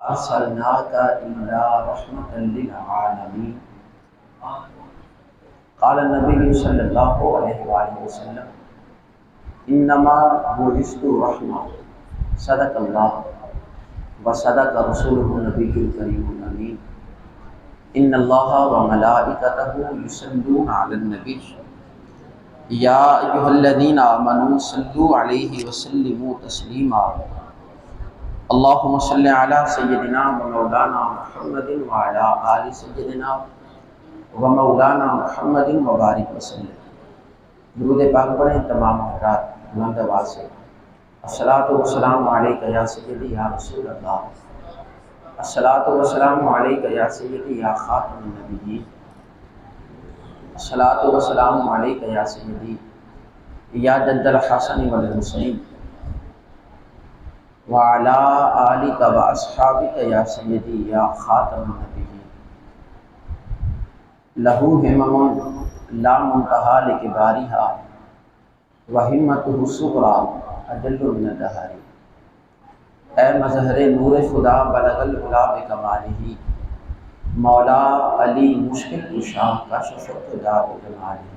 أرسلناك إلا رحمة للعالمين. قال النبي صلى الله عليه وآله وسلم إنما بعثت رحمة. صدق الله وصدق رسوله النبي الكريم الأمين. إن الله وملائكته يصلون على النبي يا أيها الذين آمنوا صلوا عليه وسلموا تسليما. اللهم صل على سيدنا ومولانا محمد وعلى آل سيدنا ومولانا محمد وبارک وسلم. درود پاک پڑھیں تمام حضرات بلند آواز سے. الصلاۃ والسلام علیک یا سیدی یا رسول اللہ. الصلاۃ والسلام علیک یا سیدی یا خاتم النبیین. الصلاۃ والسلام علیک یا سیدی یا جد الحسن والحسین وعلی آلک و اصحابک یا سیدی یا خاتم النبیین. لہو ہمم لا منتہا لکبارہا وہمتہ الصغریٰ اجل من الدہر. اے مظہر نور خدا بلغ العلا بکمالہ مولا علی مشکل کشا کشف الداء بجمالہ.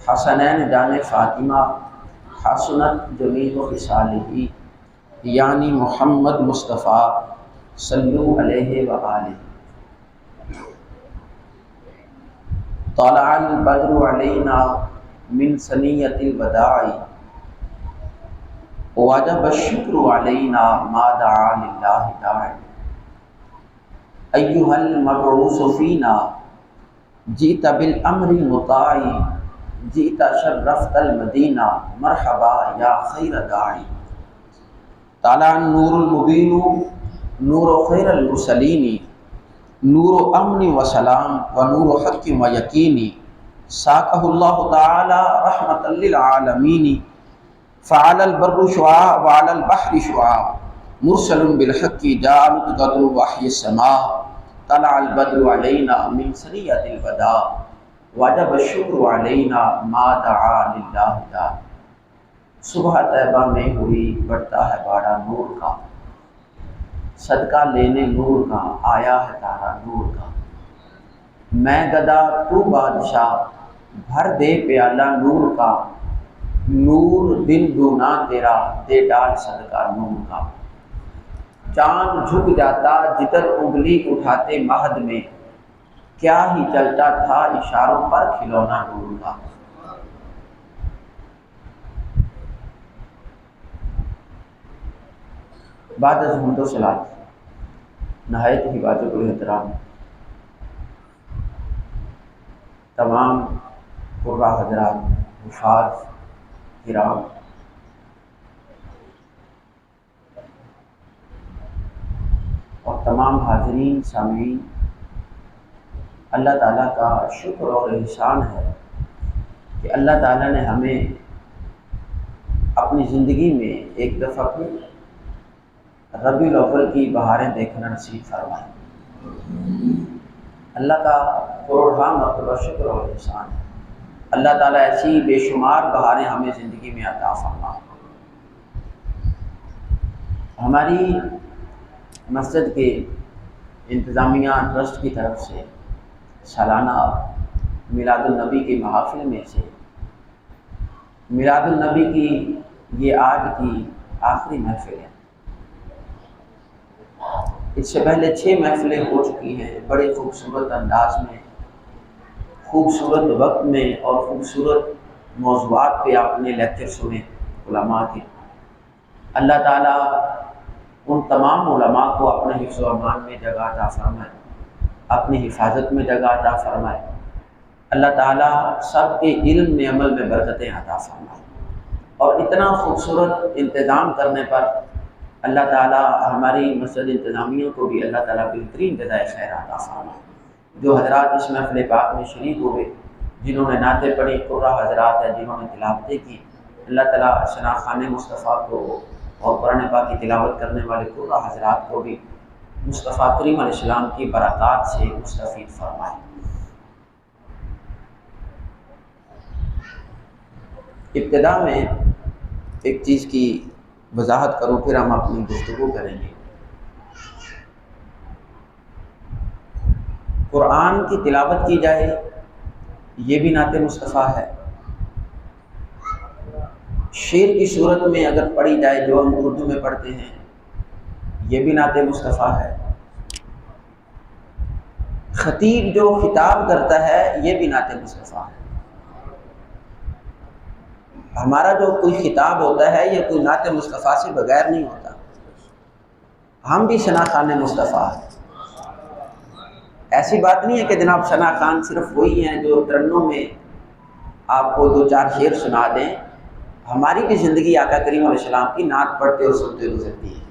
حسنین جان فاطمہ حسنت جمیع خصالہ یعنی محمد مصطفیٰ صلو علیہ وآلہ. طلع البدر علینا من ثنیۃ الوداع وجب الشکر علینا ما دعا للہ داع. ایہا المبعوث فینا جئت بالامر المطاع جئت شرفت المدینہ مرحبا یا خیر داعی. طلع النور المبین نور خیر المرسلین نور امن و سلام و نور حق و یقینی. ساقہ اللہ تعالی رحمۃ للعالمین فعلی البر شعاع وعلی البحر شعاع مرسل بالحق جاءت قدر وحی السماء. طلع البدر علینا من ثنیۃ الوداع وجب الشکر علینا ما دعا للہ داع. صبح طیبہ میں ہوئی بڑھتا ہے باڑا نور کا صدقہ لینے نور کا آیا ہے تارا نور کا. میں گدا تو بادشاہ بھر دے پیالہ نور کا نور دن دونا تیرا دے ڈال صدقہ نور کا. چاند جھک جاتا جدھر انگلی اٹھاتے مہد میں کیا ہی چلتا تھا اشاروں پر کھلونا نور کا. بعد از حمد و صلات نہایت ہی واجب الاحترام تمام قرہ حضرات حفاظ کرام اور تمام حاضرین سامعین، اللہ تعالیٰ کا شکر اور احسان ہے کہ اللہ تعالیٰ نے ہمیں اپنی زندگی میں ایک دفعہ پھر ربیع الاول کی بہاریں دیکھنا نصیب فرمائے. اللہ کا کروڑہا مرتبہ شکر اور احسان ہے. اللہ تعالیٰ ایسی بے شمار بہاریں ہمیں زندگی میں عطا فرمائے. ہماری مسجد کے انتظامیہ ٹرسٹ کی طرف سے سالانہ میلاد النبی کے محافل میں سے میلاد النبی کی یہ آج کی آخری محفل ہے. اس سے پہلے 6 محفلیں ہو چکی ہیں بڑے خوبصورت انداز میں، خوبصورت وقت میں اور خوبصورت موضوعات پہ آپ نے لیکچر سنے علماء کے. اللہ تعالیٰ ان تمام علماء کو اپنے حفظ و امان میں جگہ عطا فرمائے، اپنی حفاظت میں جگہ عطا فرمائے. اللہ تعالیٰ سب کے علم میں عمل میں برکتیں عطا فرمائے. اور اتنا خوبصورت انتظام کرنے پر اللہ تعالیٰ ہماری مسجد انتظامیہ کو بھی اللہ تعالیٰ بہترین جزائے خیر عطا فرمائے. جو حضرات اس محفل پاک میں شریک ہوئے، جنہوں نے نعتیں پڑھی، قرہ حضرات ہیں جنہوں نے تلاوتیں کی، اللہ تعالیٰ شناخوان مصطفیٰ کو اور قرآن پاک کی تلاوت کرنے والے قرہ حضرات کو بھی مصطفیٰ کریم علیہ السلام کی برکات سے مستفید فرمائے. ابتدا میں ایک چیز کی وضاحت کروں، پھر ہم اپنی گفتگو کریں گے. قرآن کی تلاوت کی جائے یہ بھی نعت مصطفیٰ ہے، شعر کی صورت میں اگر پڑھی جائے جو ہم اردو میں پڑھتے ہیں یہ بھی نعت مصطفیٰ ہے، خطیب جو خطاب کرتا ہے یہ بھی نعت مصطفیٰ ہے۔ ہمارا جو کوئی خطاب ہوتا ہے یہ کوئی نعت مصطفیٰ سے بغیر نہیں ہوتا، ہم بھی ثنا خوان مصطفیٰ ہیں۔ ایسی بات نہیں ہے کہ جناب ثنا خوان صرف وہی ہیں جو ترنم میں آپ کو 2-4 شعر سنا دیں، ہماری بھی زندگی آقا کریم علیہ السلام کی نعت پڑھتے اور سنتے گزرتی ہے۔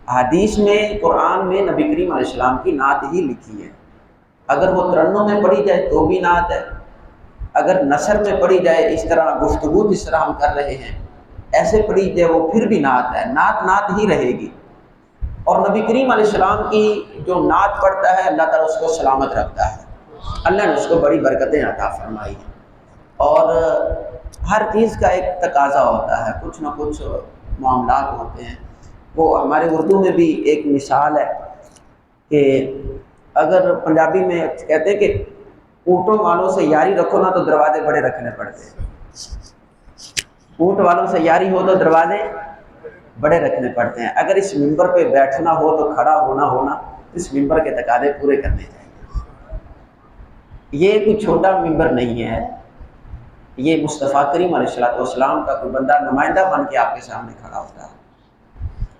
حدیث میں، قرآن میں نبی کریم علیہ السلام کی نعت ہی لکھی ہے، اگر وہ ترنم میں پڑھی جائے تو بھی نعت ہے، اگر نثر میں پڑھی جائے اس طرح گفتگو جس طرح ہم کر رہے ہیں ایسے پڑھی جائے وہ پھر بھی نعت ہے، نعت نعت ہی رہے گی۔ اور نبی کریم علیہ السلام کی جو نعت پڑھتا ہے اللہ تعالیٰ اس کو سلامت رکھتا ہے، اللہ نے اس کو بڑی برکتیں عطا فرمائی ہیں۔ اور ہر چیز کا ایک تقاضا ہوتا ہے، کچھ نہ کچھ معاملات ہوتے ہیں۔ وہ ہمارے اردو میں بھی ایک مثال ہے کہ اگر پنجابی میں کہتے ہیں کہ اونٹوں والوں سے یاری رکھو نا تو دروازے بڑے رکھنے پڑتے ہیں، اونٹ والوں سے یاری ہو تو دروازے بڑے رکھنے پڑتے ہیں۔ اگر اس ممبر پہ بیٹھنا ہو تو کھڑا ہونا اس ممبر کے تقاضے پورے کرنے چاہیے۔ یہ کوئی چھوٹا ممبر نہیں ہے، یہ مصطفیٰ کریم علیہ السلام کا کوئی بندہ نمائندہ بن کے آپ کے سامنے کھڑا ہوتا ہے،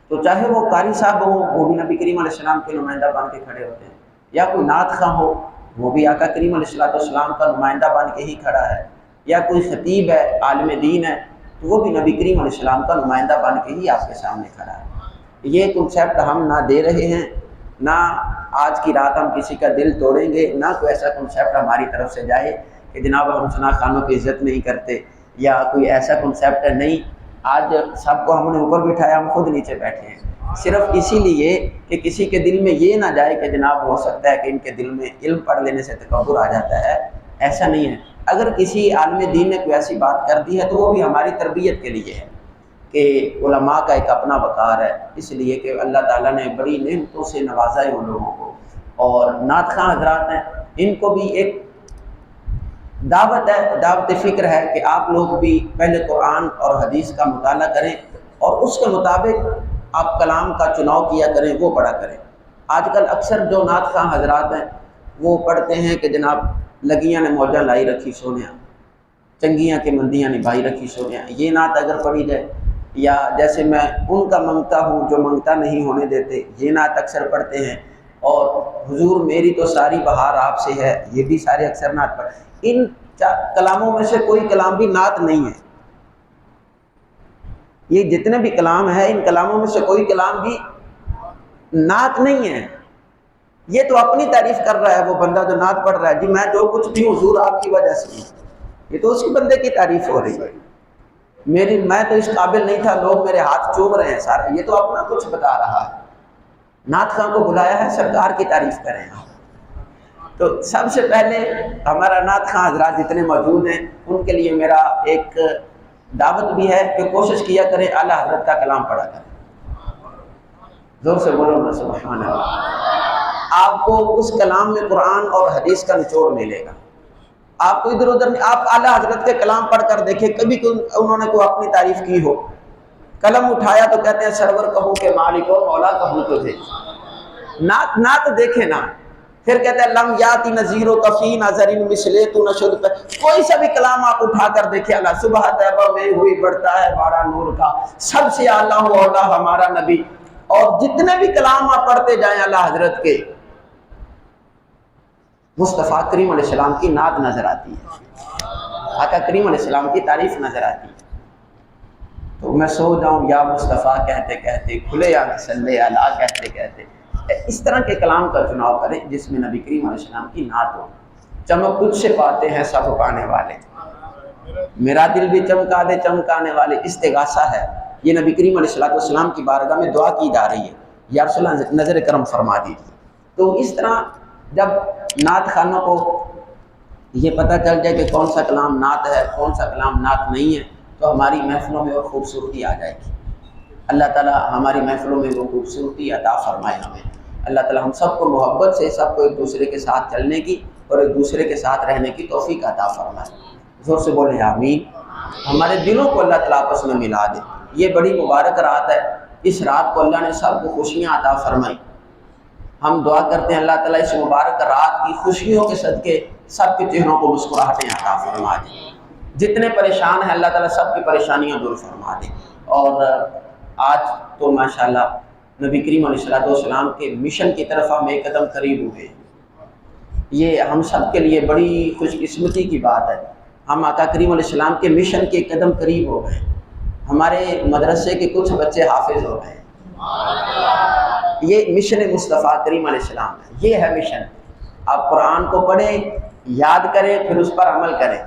تو چاہے وہ قاری صاحب ہوں وہ بھی نبی کریم علیہ السلام کے نمائندہ بن کے کھڑے ہوتے ہیں، یا کوئی نعت خواں ہو وہ بھی آقا کریم علیہ السلام کا نمائندہ بن کے ہی کھڑا ہے، یا کوئی خطیب ہے، عالم دین ہے تو وہ بھی نبی کریم علیہ السلام کا نمائندہ بن کے ہی آپ کے سامنے کھڑا ہے۔ یہ کنسیپٹ ہم نہ دے رہے ہیں، نہ آج کی رات ہم کسی کا دل توڑیں گے، نہ کوئی ایسا کنسیپٹ ہماری طرف سے جائے کہ جناب ہم ثنا خوانوں کی عزت نہیں کرتے، یا کوئی ایسا کنسیپٹ ہے نہیں۔ آج سب کو ہم نے اوپر بٹھایا، ہم خود نیچے بیٹھے ہیں، صرف اسی لیے کہ کسی کے دل میں یہ نہ جائے کہ جناب ہو سکتا ہے کہ ان کے دل میں علم پڑھ لینے سے تکبر آ جاتا ہے، ایسا نہیں ہے۔ اگر کسی عالم دین نے کوئی ایسی بات کر دی ہے تو وہ بھی ہماری تربیت کے لیے ہے کہ علماء کا ایک اپنا وقار ہے، اس لیے کہ اللہ تعالیٰ نے بڑی نعمتوں سے نوازا ہے ان لوگوں کو۔ اور نعت خواں حضرات ہیں، ان کو بھی ایک دعوت ہے، دعوت فکر ہے کہ آپ لوگ بھی پہلے قرآن اور حدیث کا مطالعہ کریں اور اس کے مطابق آپ کلام کا چناؤ کیا کریں، وہ پڑھا کریں۔ آج کل اکثر جو نعت خواں حضرات ہیں وہ پڑھتے ہیں کہ جناب لگیاں نے موجہ لائی رکھی سونیاں، چنگیاں کے مندیاں نبھائی رکھی سونیاں، یہ نعت اگر پڑھی جائے، یا جیسے میں ان کا منگتا ہوں جو منگتا نہیں ہونے دیتے، یہ نعت اکثر پڑھتے ہیں، اور حضور میری تو ساری بہار آپ سے ہے، یہ بھی سارے اکثر نعت پڑھتے ہیں۔ ان کلاموں میں سے کوئی کلام بھی نعت نہیں ہے، یہ جتنے بھی کلام ہیں ان کلاموں میں سے کوئی کلام بھی نعت نہیں ہے۔ یہ تو اپنی تعریف کر رہا ہے وہ بندہ جو نعت پڑھ رہا ہے، جی میں جو کچھ بھی حضور آپ کی وجہ سے ہوں، یہ تو اس کے بندے کی تعریف ہو رہی ہے، میں تو اس قابل نہیں تھا، لوگ میرے ہاتھ چوم رہے ہیں سارے، یہ تو اپنا کچھ بتا رہا ہے۔ نعت خواں کو بلایا ہے سرکار کی تعریف کریں آپ۔ تو سب سے پہلے ہمارا نعت خواں حضرات جتنے موجود ہیں ان کے لیے میرا ایک دعوت بھی ہے کہ کوشش کیا کریں اعلیٰ حضرت کا کلام پڑھا کریں۔ زور سے بولو نا سبحان اللہ۔ آپ کو اس کلام میں قرآن اور حدیث کا نچوڑ ملے گا، آپ کو ادھر ادھر نہیں۔ آپ اعلیٰ حضرت کے کلام پڑھ کر دیکھیں، کبھی انہوں نے کوئی اپنی تعریف کی ہو، قلم اٹھایا تو کہتے ہیں سرور کہوں کہ مالک و مولا کہوں تجھے۔ نعت دیکھے نا، پھر کہتے ہیں لم یاتی نذیر و کفی نظرین مثلے تو نشد پہ، کوئی سا بھی کلام آپ اٹھا کر دیکھیں، اللہ صبح طیبہ میں ہوئی بڑھتا ہے بارہ نور کا، سب سے اعلیٰ ہو اولا ہمارا نبی۔ اور جتنے بھی کلام آپ پڑھتے جائیں اللہ حضرت کے، مصطفیٰ کریم علیہ السلام کی نعت نظر آتی ہے، آقا کریم علیہ السلام کی تعریف نظر آتی ہے۔ تو میں سو جاؤں یا مصطفیٰ کہتے کہتے، کھلے یا صلی اللہ کہتے کہتے، اس طرح کے کلام کا چناؤ کریں جس میں نبی کریم علیہ السلام کی نعت ہو۔ چمک تجھ سے پاتے ہیں سب پانے والے، میرا دل بھی چمکا دے چمکانے والے، استغاثہ ہے، یہ نبی کریم علیہ السلام کی بارگاہ میں دعا کی جا رہی ہے، یا رسول اللہ نظر کرم فرما دیجیے۔ تو اس طرح جب نعت خوانوں کو یہ پتہ چل جائے کہ کون سا کلام نعت ہے کون سا کلام نعت نہیں ہے، تو ہماری محفلوں میں وہ خوبصورتی آ جائے گی۔ اللہ تعالیٰ ہماری محفلوں میں وہ خوبصورتی عطا فرمائے ہمیں۔ اللہ تعالی ہم سب کو محبت سے سب کو ایک دوسرے کے ساتھ چلنے کی اور ایک دوسرے کے ساتھ رہنے کی توفیق عطا فرمائے۔ زور سے بولیں آمین۔ ہمارے دلوں کو اللہ تعالیٰ آپس میں ملا دے۔ یہ بڑی مبارک رات ہے، اس رات کو اللہ نے سب کو خوشیاں عطا فرمائی۔ ہم دعا کرتے ہیں اللہ تعالیٰ اس مبارک رات کی خوشیوں کے صدقے سب کے چہروں کو مسکراہٹیں عطا فرما دے۔ جتنے پریشان ہیں اللہ تعالیٰ سب کی پریشانیاں دور فرما دے۔ اور آج تو ماشاءاللہ نبی کریم علیہ السلام کے مشن کی طرف ہم ایک قدم قریب ہوئے۔ یہ ہم سب کے لیے بڑی خوش قسمتی کی بات ہے، ہم آقا کریم علیہ السلام کے مشن کے ایک قدم قریب ہو گئے۔ ہمارے مدرسے کے کچھ بچے حافظ ہو گئے۔ یہ مشن مصطفیٰ کریم علیہ السلام ہے، یہ ہے مشن۔ آپ قرآن کو پڑھیں، یاد کریں، پھر اس پر عمل کریں،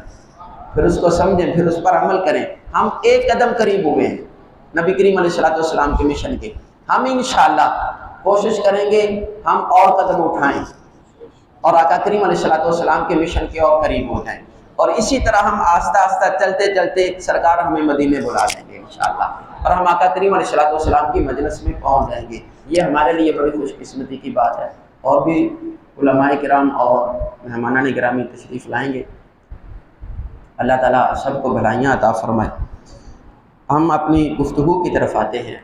پھر اس کو سمجھیں، پھر اس پر عمل کریں۔ ہم ایک قدم قریب ہوئے ہیں نبی کریم علیہ السلام کے مشن کے۔ ہم انشاءاللہ کوشش کریں گے ہم اور قدم اٹھائیں اور آقا کریم علیہ السلام کے مشن کے اور قریب ہو جائیں، اور اسی طرح ہم آہستہ آہستہ چلتے چلتے سرکار ہمیں مدینے بلا دیں گے انشاءاللہ، اور ہم آقا کریم علیہ السلام کی مجلس میں پہنچ جائیں گے۔ یہ ہمارے لیے بڑی خوش قسمتی کی بات ہے۔ اور بھی علماء کرام اور مہمانان گرامی تشریف لائیں گے۔ اللہ تعالیٰ سب کو بھلائیاں عطا فرمائے۔ ہم اپنی گفتگو کی طرف آتے ہیں۔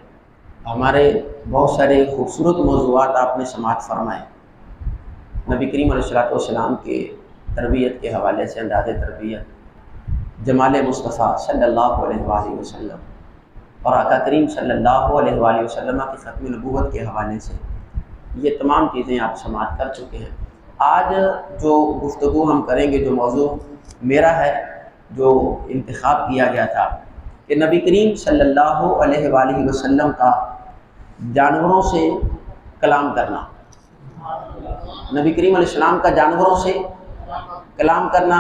ہمارے بہت سارے خوبصورت موضوعات آپ نے سماعت فرمائے، نبی کریم علیہ السلام کے تربیت کے حوالے سے، انداز تربیت، جمال مصطفیٰ صلی اللہ علیہ وآلہ وسلم اور آقا کریم صلی اللہ علیہ وآلہ وسلم کی ختم نبوت کے حوالے سے، یہ تمام چیزیں آپ سماعت کر چکے ہیں۔ آج جو گفتگو ہم کریں گے، جو موضوع میرا ہے، جو انتخاب کیا گیا تھا کہ نبی کریم صلی اللہ علیہ وآلہ وسلم کا جانوروں سے کلام کرنا، نبی کریم علیہ السلام کا جانوروں سے کلام کرنا،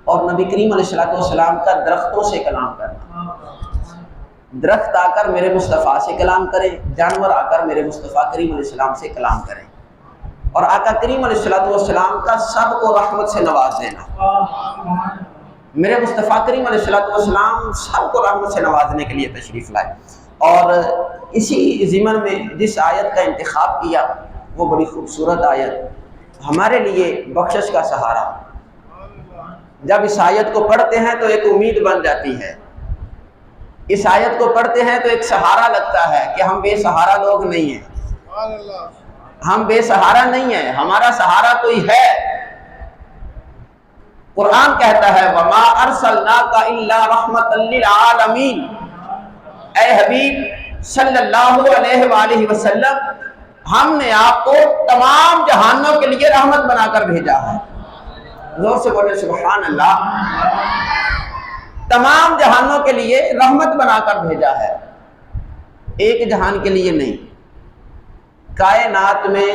اور نبی کریم علیہ السلام کا درختوں سے کلام کرنا۔ درخت آ کر میرے مصطفیٰ سے کلام کریں، جانور آ کر میرے مصطفیٰ کریم علیہ السلام سے کلام کریں، اور آقا کریم علیہ السلام کا سب کو رحمت سے نواز دینا۔ میرے مصطفیٰ کریم علیہ السلام سب کو رحمت سے نوازنے کے لیے تشریف لائے، اور اسی ضمن میں جس آیت کا انتخاب کیا وہ بڑی خوبصورت آیت، ہمارے لیے بخشش کا سہارا۔ جب اس آیت کو پڑھتے ہیں تو ایک امید بن جاتی ہے، اس آیت کو پڑھتے ہیں تو ایک سہارا لگتا ہے کہ ہم بے سہارا لوگ نہیں ہیں، ہم بے سہارا نہیں ہیں، ہمارا سہارا کوئی ہے۔ قرآن کہتا ہے وَمَا أَرْسَلْنَاكَ إِلَّا رَحْمَةً لِّلْعَالَمِينَ، اے حبیب صلی اللہ علیہ وآلہ وسلم، ہم نے آپ کو تمام جہانوں کے لیے رحمت بنا کر بھیجا ہے۔ زور سے بولے سبحان اللہ۔ تمام جہانوں کے لیے رحمت بنا کر بھیجا ہے، ایک جہان کے لیے نہیں۔ کائنات میں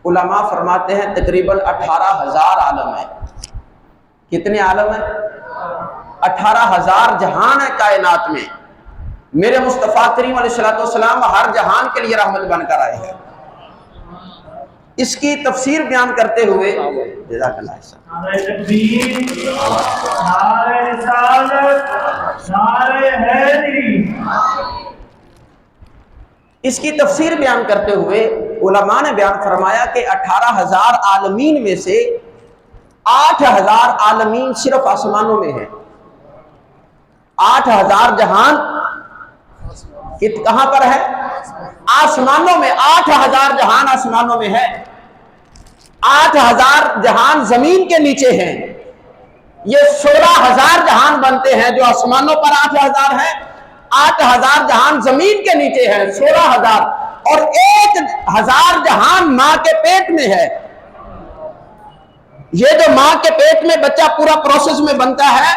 علماء فرماتے ہیں تقریباً 18,000 عالم ہیں۔ کتنے عالم ہیں؟ 18,000 جہان ہے کائنات میں۔ میرے مصطفیٰ کریم علیہ السلام ہر جہان کے لیے رحمت بن کر آئے ہیں۔ اس کی تفسیر بیان کرتے ہوئے جزاک اللہ خیر، نعرہ تکبیر، نعرہ رسالت، نعرہ حیدری۔ اس کی تفسیر بیان کرتے ہوئے علماء نے بیان فرمایا کہ 18,000 عالمین میں سے 8,000 عالمین صرف آسمانوں میں ہیں۔ 8,000 جہان کہاں پر ہے؟ آسمانوں میں۔ 8,000 جہان آسمانوں میں ہے، 8,000 جہان زمین کے نیچے ہیں۔ یہ 16,000 جہان بنتے ہیں جو آسمانوں پر 8,000 ہیں، 8,000 جہان زمین کے نیچے ہیں 16,000، اور 1,000 جہان ماں کے پیٹ میں ہے۔ یہ جو ماں کے پیٹ میں بچہ پورا پروسیس میں بنتا ہے،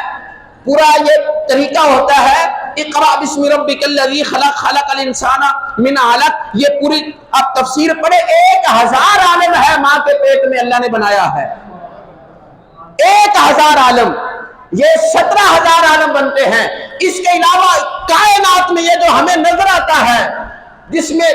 پورا یہ طریقہ ہوتا ہے، اقرأ بسم ربک الذی خلق، خلق الانسان من علق، یہ پوری آپ تفسیر پڑھے، 1,000 عالم ہے ماں کے پیٹ میں اللہ نے بنایا ہے، 1,000 عالم۔ یہ 17,000 عالم بنتے ہیں۔ اس کے علاوہ کائنات میں یہ جو ہمیں نظر آتا ہے، جس میں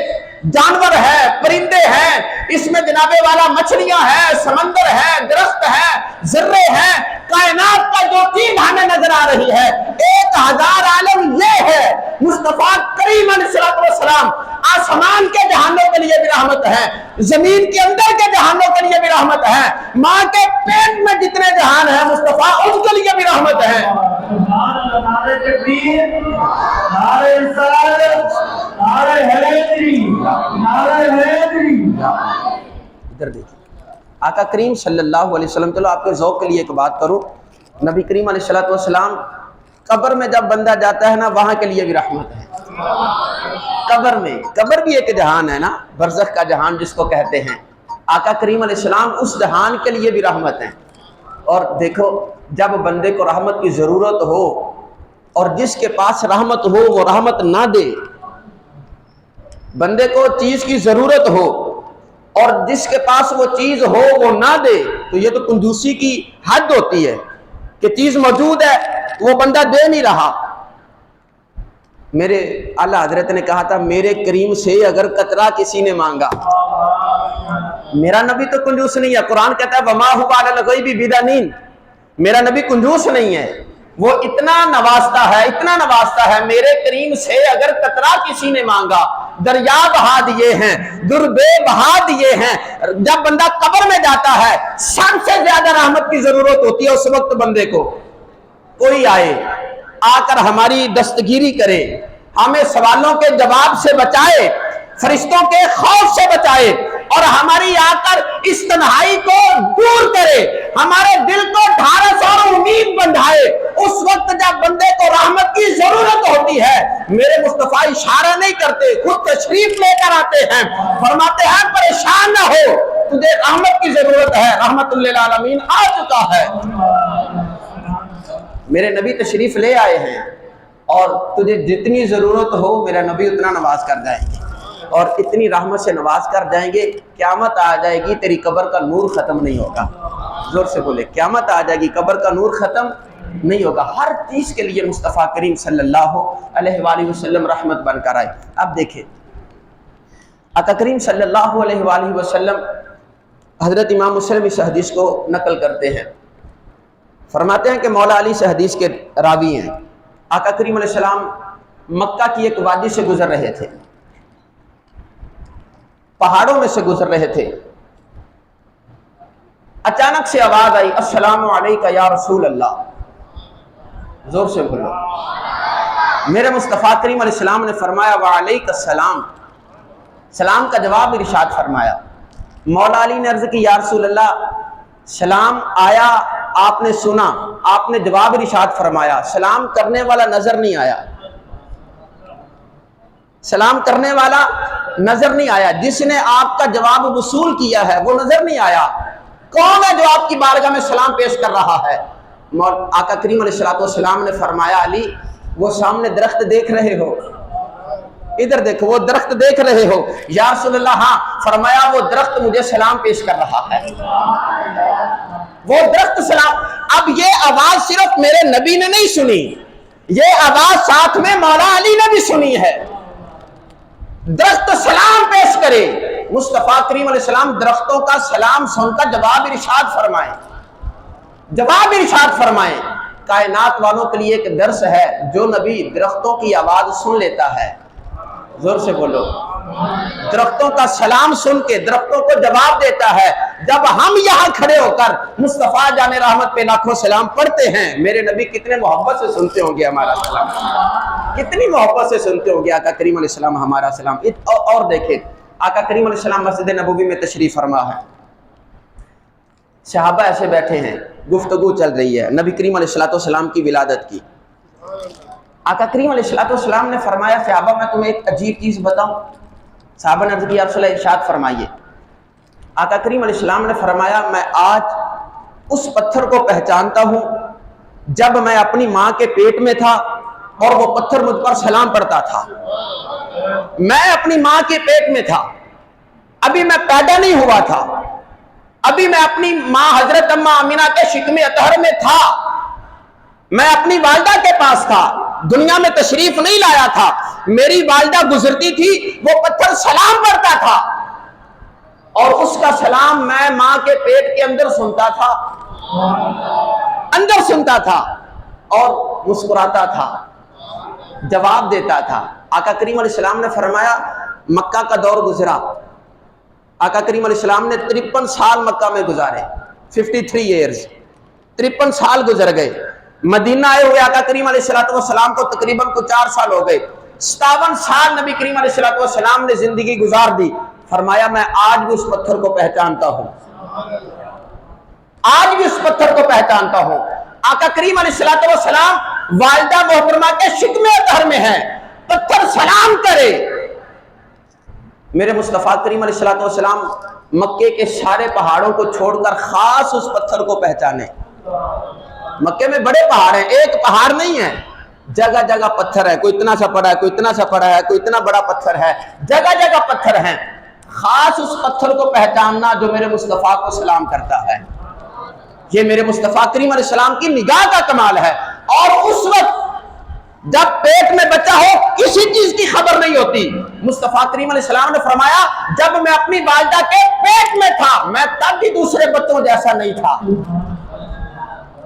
جانور ہے، پرندے ہیں، اس میں جناب والا مچھلیاں ہیں، سمندر ہے، درخت ہے، ذرے ہیں، کائنات کا جو چیز ہمیں نظر آ رہی ہے، 1,000 عالم یہ ہے۔ مصطفیٰ کریم علیہ السلام آسمان کے جہانوں کے لیے بھی رحمت ہے، زمین کے اندر کے جہانوں کے لیے بھی رحمت ہے، ماں کے پیٹ میں جتنے جہان ہیں مصطفیٰ ان کے لیے بھی رحمت ہے۔ سبحان اللہ، نعرہ تکبیر، نعرہ رسالت، نعرہ حیدری، نعرہ حیدری۔ ادھر دیکھیں آقا کریم صلی اللہ علیہ وسلم، چلو آپ کے ذوق کے لیے ایک بات کروں، نبی کریم علیہ السلام قبر میں جب بندہ جاتا ہے نا وہاں کے لیے بھی رحمت ہے۔ قبر میں، قبر بھی ایک جہان ہے نا، برزخ کا جہان جس کو کہتے ہیں، آقا کریم علیہ السلام اس جہان کے لیے بھی رحمت ہیں۔ اور دیکھو جب بندے کو رحمت کی ضرورت ہو اور جس کے پاس رحمت ہو وہ رحمت نہ دے، بندے کو چیز کی ضرورت ہو اور جس کے پاس وہ چیز ہو وہ نہ دے، تو یہ تو کنجوسی کی حد ہوتی ہے کہ چیز موجود ہے وہ بندہ دے نہیں رہا۔ میرے اعلیٰ حضرت نے کہا تھا میرے کریم سے اگر قطرہ کسی نے مانگا، میرا نبی تو کنجوس نہیں ہے، قرآن کہتا ہے وما هو علی الغیب بدنین، میرا نبی کنجوس نہیں ہے، وہ اتنا نوازتا ہے، اتنا نوازتا ہے، میرے کریم سے اگر قطرہ کسی نے مانگا، دریا بہا دیے ہیں، دربے بہا دیے ہیں۔ جب بندہ قبر میں جاتا ہے سب سے زیادہ رحمت کی ضرورت ہوتی ہے اس وقت بندے کو، کوئی آئے آ کر ہماری دستگیری کرے، ہمیں سوالوں کے جواب سے بچائے، فرشتوں کے خوف سے بچائے اور ہماری آ کر اس تنہائی کو دور کرے، ہمارے دل کو ڈھارس اور امید بندھائے۔ اس وقت جب بندے کو رحمت کی ضرورت ہوتی ہے میرے مصطفیٰ اشارہ نہیں کرتے، خود تشریف لے کر آتے ہیں، فرماتے ہیں پریشان نہ ہو، تجھے رحمت کی ضرورت ہے، رحمت للعالمین آ چکا ہے۔ میرے نبی تشریف لے آئے ہیں اور تجھے جتنی ضرورت ہو میرا نبی اتنا نواز کر جائیں گے، اور اتنی رحمت سے نواز کر جائیں گے قیامت آ جائے گی تیری قبر کا نور ختم نہیں ہوگا۔ زور سے بولے قیامت آ جائے گی قبر کا نور ختم نہیں ہوگا۔ ہر چیز کے لیے مصطفیٰ کریم صلی اللہ علیہ وآلہ وسلم رحمت بن کر آئے۔ اب دیکھیں آقا کریم صلی اللہ علیہ وآلہ وسلم، حضرت امام مسلم اس حدیث کو نقل کرتے ہیں، فرماتے ہیں کہ مولا علی سے حدیث کے راوی ہیں، آقا کریم علیہ السلام مکہ کی ایک وادی سے گزر رہے تھے، پہاڑوں میں سے گزر رہے تھے، اچانک سے آواز آئی السلام علیکہ یا رسول اللہ، زور سے بولو۔ میرے مصطفیٰ کریم علیہ السلام نے فرمایا وعلیک السلام، سلام کا جواب ارشاد فرمایا۔ مولا علی نے عرض کی یا رسول اللہ سلام آیا، آپ نے سنا، آپ نے جواب ارشاد فرمایا، سلام کرنے والا نظر نہیں آیا، سلام کرنے والا نظر نہیں آیا، جس نے آپ کا جواب وصول کیا ہے وہ نظر نہیں آیا، کون ہے جو آپ کی بارگاہ میں سلام پیش کر رہا ہے؟ آقا کریم علیہ السلام نے فرمایا علی وہ سامنے درخت دیکھ رہے ہو، ادھر دیکھو وہ درخت دیکھ رہے ہو؟ یا رسول اللہ ہاں۔ فرمایا وہ درخت مجھے سلام پیش کر رہا ہے، وہ درخت سلام۔ اب یہ آواز صرف میرے نبی نے نہیں سنی، یہ آواز ساتھ میں مولا علی نے بھی سنی ہے، درخت سلام پیش کرے۔ مصطفیٰ کریم علیہ السلام درختوں کا سلام سن کر جواب ارشاد فرمائیں، جواب ارشاد فرمائیں۔ کائنات والوں کے لیے ایک درس ہے، جو نبی درختوں کی آواز سن لیتا ہے، زور سے بولو، درختوں کا سلام سن کے درختوں کو جواب دیتا ہے، جب ہم یہاں کھڑے ہو کر مصطفیٰ جان رحمت پہ لاکھوں سلام پڑھتے ہیں، میرے نبی کتنے محبت سے سنتے ہوں گے ہمارا سلام، کتنی محبت سے سنتے ہوں گے آقا کریم علیہ السلام ہمارا سلام۔ اور دیکھیں آقا کریم علیہ السلام مسجد نبوی میں تشریف فرما ہے، صحابہ ایسے بیٹھے ہیں، گفتگو چل رہی ہے نبی کریم علیہ السلام کی ولادت کی۔ آقا کریم علیہ السلام نے فرمایا صحابہ میں تمہیں ایک عجیب چیز بتاؤں؟ صحابہ نے عرض کیا رسول اللہ ارشاد فرمائیے۔ آقا کریم علیہ السلام نے فرمایا میں آج اس پتھر کو پہچانتا ہوں جب میں اپنی ماں کے پیٹ میں تھا اور وہ پتھر مجھ پر سلام پڑھتا تھا، میں اپنی ماں کے پیٹ میں تھا، ابھی میں پیدا نہیں ہوا تھا، ابھی میں اپنی ماں حضرت اماں آمینہ کے شکم اطہر میں تھا، میں اپنی والدہ کے پاس تھا، دنیا میں تشریف نہیں لایا تھا، میری والدہ گزرتی تھی وہ پتھر سلام پڑھتا تھا اور اس کا سلام میں ماں کے پیٹ کے اندر سنتا تھا، اندر سنتا تھا اور مسکراتا تھا، جواب دیتا تھا۔ آقا کریم علیہ السلام نے فرمایا مکہ کا دور گزرا، آقا کریم علیہ السلام نے 53 سال مکہ میں گزارے، 53 ایئرز، 53 سال گزر گئے۔ مدینہ آئے ہوئے آقا کریم علیہ السلام کو تقریباً 4 سال ہو گئے۔ 57 سال نبی کریم علیہ السلام نے زندگی گزار دی۔ فرمایا میں آج بھی اس پتھر کو پہچانتا ہوں، آج بھی اس پتھر کو پہچانتا ہوں۔ آقا کریم علیہ السلام والدہ محترمہ کے شکم اطہر میں ہیں، پتھر سلام کرے۔ میرے مصطفیٰ کریم علیہ السلام مکے کے سارے پہاڑوں کو چھوڑ کر خاص اس پتھر کو پہچانے۔ مکے میں بڑے پہاڑ ہیں، ایک پہاڑ نہیں ہے، جگہ جگہ پتھر ہے، کوئی اتنا سا پڑا ہے، کوئی اتنا سا پڑا ہے، کوئی اتنا بڑا پتھر ہے، جگہ جگہ پتھر ہیں۔ خاص اس پتھر کو پہچاننا جو میرے مصطفیٰ کو سلام کرتا ہے، یہ میرے مصطفیٰ کریم علیہ السلام کی نگاہ کا کمال ہے۔ اور اس وقت جب پیٹ میں بچہ ہو کسی چیز کی خبر نہیں ہوتی۔ مصطفیٰ کریم علیہ السلام نے فرمایا جب میں اپنی والدہ کے پیٹ میں تھا میں تب بھی دوسرے بچوں جیسا نہیں تھا،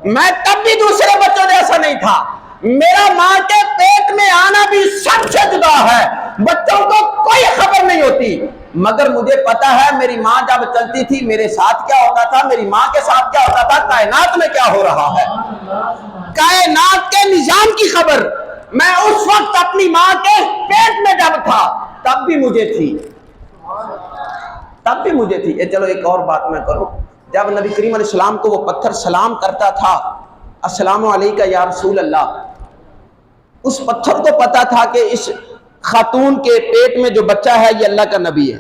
میں تب بھی دوسرے بچوں جیسا نہیں تھا۔ میرا ماں کے پیٹ میں آنا بھی سب سے جدا ہے، بچوں کو کوئی خبر نہیں ہوتی، مگر مجھے پتا ہے میری ماں جب چلتی تھی میرے ساتھ کیا ہوتا تھا، میری ماں کے ساتھ کیا ہوتا تھا، کائنات میں کیا ہو رہا ہے، کائنات کے نظام کی خبر میں اس وقت اپنی ماں کے پیٹ میں جب تھا تب بھی مجھے تھی، تب بھی مجھے تھی۔ چلو ایک اور بات میں کروں، جب نبی کریم علیہ السلام کو وہ پتھر سلام کرتا تھا، السلام علیکہ یا رسول اللہ، اس پتھر کو پتا تھا کہ اس خاتون کے پیٹ میں جو بچہ ہے یہ اللہ کا نبی ہے۔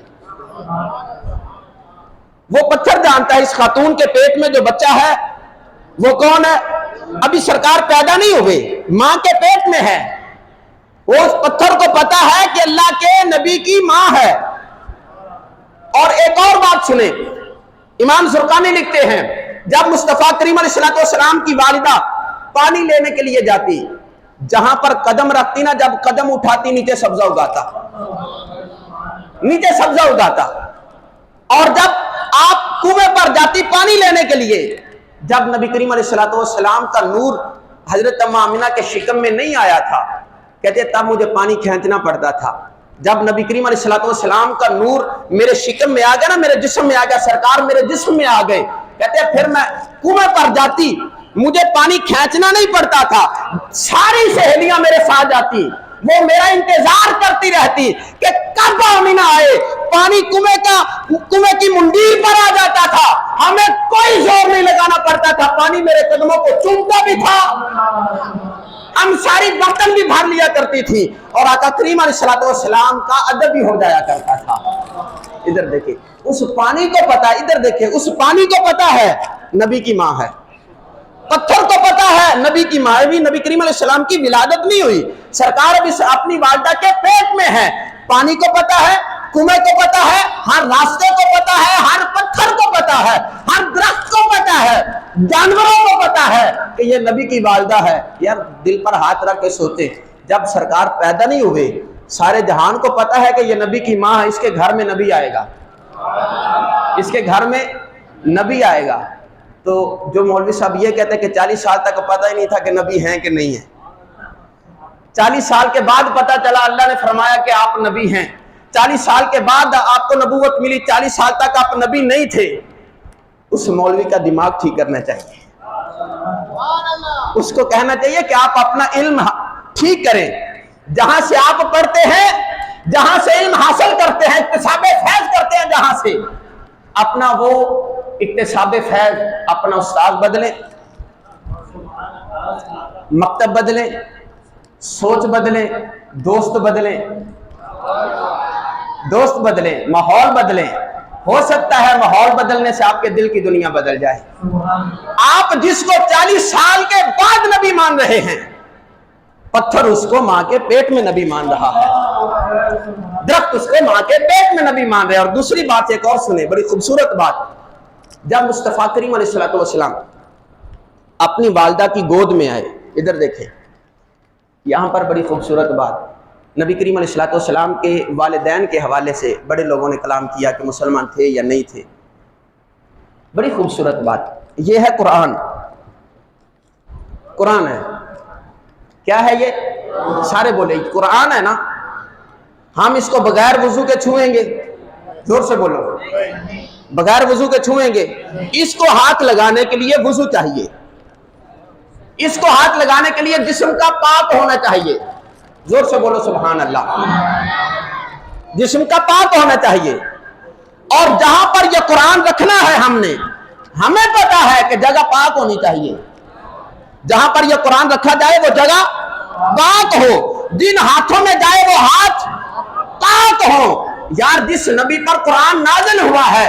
وہ پتھر جانتا ہے اس خاتون کے پیٹ میں جو بچہ ہے وہ کون ہے، ابھی سرکار پیدا نہیں ہوئے، ماں کے پیٹ میں ہے۔ وہ اس پتھر کو پتا ہے کہ اللہ کے نبی کی ماں ہے۔ اور ایک اور بات سنیں، امام زرقانی لکھتے ہیں جب مصطفیٰ کریم علیہ السلام کی والدہ پانی لینے کے لیے جاتی، جہاں پر قدم رکھتی نا، جب قدم اٹھاتی نیچے سبزہ اگاتا، نیچے سبزہ اگاتا۔ اور جب آپ کنویں پر جاتی پانی لینے کے لیے، جب نبی کریم علیہ السلام کا نور حضرت اماں آمنہ کے شکم میں نہیں آیا تھا، کہتے تب مجھے پانی کھینچنا پڑتا تھا۔ جب نبی کریم علیہ السلام کا نور میرے شکم میں آ گیا نا، میرے جسم میں آ گیا، سرکار میرے جسم میں آ گئے، کہتے پھر میں کنویں پر جاتی، مجھے پانی کھینچنا نہیں پڑتا تھا، ساری سہیلیاں میرے ساتھ جاتی، وہ میرا انتظار کرتی رہتی کہ کب آمینہ آئے، پانی کنویں کی منڈیر پر آ جاتا تھا، ہمیں کوئی زور نہیں لگانا پڑتا تھا، پانی میرے قدموں کو چومتا بھی تھا، ہم ساری برتن بھی بھر لیا کرتی تھی، اور آقا کریم علیہ السلام کا ادب بھی ہو جایا کرتا تھا۔ ادھر دیکھیں اس پانی کو پتا، ادھر دیکھیں اس پانی کو پتا ہے نبی کی ماں ہے، پتھر کو پتا ہے نبی کی ماں ہے، بھی نبی کریم علیہ السلام کی ولادت نہیں ہوئی، سرکار ابھی اپنی والدہ کے پیٹ میں ہے، پانی کو پتا ہے، کنویں کو پتا ہے، ہر راستے کو پتا ہے، ہر پتھر کو پتا ہے، ہر درخت کو پتا ہے، جانوروں کو پتا ہے کہ یہ نبی کی والدہ ہے۔ یار دل پر ہاتھ رکھ کے سوچے، جب سرکار پیدا نہیں ہوئے سارے جہان کو پتا ہے کہ یہ نبی کی ماں ہے، اس کے گھر میں نبی آئے گا، اس کے گھر میں نبی آئے گا۔ تو جو مولوی صاحب یہ کہتے ہیں کہ 40 سال تک پتہ ہی نہیں تھا کہ نبی ہیں کہ نہیں ہیں، 40 سال کے بعد پتہ چلا، اللہ نے فرمایا کہ آپ نبی ہیں، 40 سال کے بعد آپ کو نبوت ملی، 40 سال تک آپ نبی نہیں تھے، اس مولوی کا دماغ ٹھیک کرنا چاہیے، اس کو کہنا چاہیے کہ آپ اپنا علم ٹھیک کریں، جہاں سے آپ پڑھتے ہیں، جہاں سے علم حاصل کرتے ہیں، اکتساب فیض کرتے ہیں، جہاں سے اپنا وہ اکتساب فیض، اپنا استاد بدلیں، مکتب بدلیں، سوچ بدلیں، دوست بدلیں، دوست بدلیں، ماحول بدلیں۔ ہو سکتا ہے ماحول بدلنے سے آپ کے دل کی دنیا بدل جائے۔ آپ جس کو 40 سال کے بعد نبی مان رہے ہیں، پتھر اس کو ماں کے پیٹ میں نبی مان رہا ہے، درخت اس کو ماں کے پیٹ میں نبی مان رہے ہیں۔ اور دوسری بات ایک اور سنیں، بڑی خوبصورت بات، جب مصطفیٰ کریم علیہ السلام اپنی والدہ کی گود میں آئے، ادھر دیکھیں یہاں پر بڑی خوبصورت بات، نبی کریم علیہ السلام کے والدین کے حوالے سے بڑے لوگوں نے کلام کیا کہ مسلمان تھے یا نہیں تھے، بڑی خوبصورت بات، یہ ہے قرآن، قرآن ہے، کیا ہے یہ؟ سارے بولے قرآن ہے نا، ہم اس کو بغیر وضو کے چھوئیں گے؟ زور سے بولو، بغیر وضو کے چھوئیں گے؟ اس کو ہاتھ لگانے کے لیے وضو چاہیے، اس کو ہاتھ لگانے کے لیے جسم کا پاک ہونا چاہیے۔ زور سے بولو سبحان اللہ، جسم کا پاک ہونا چاہیے۔ اور جہاں پر یہ قرآن رکھنا ہے ہمیں پتا ہے کہ جگہ پاک ہونی چاہیے، جہاں پر یہ قرآن رکھا جائے وہ جگہ پاک ہو، جن ہاتھوں میں جائے وہ ہاتھ پاک ہو۔ یار جس نبی پر قرآن نازل ہوا ہے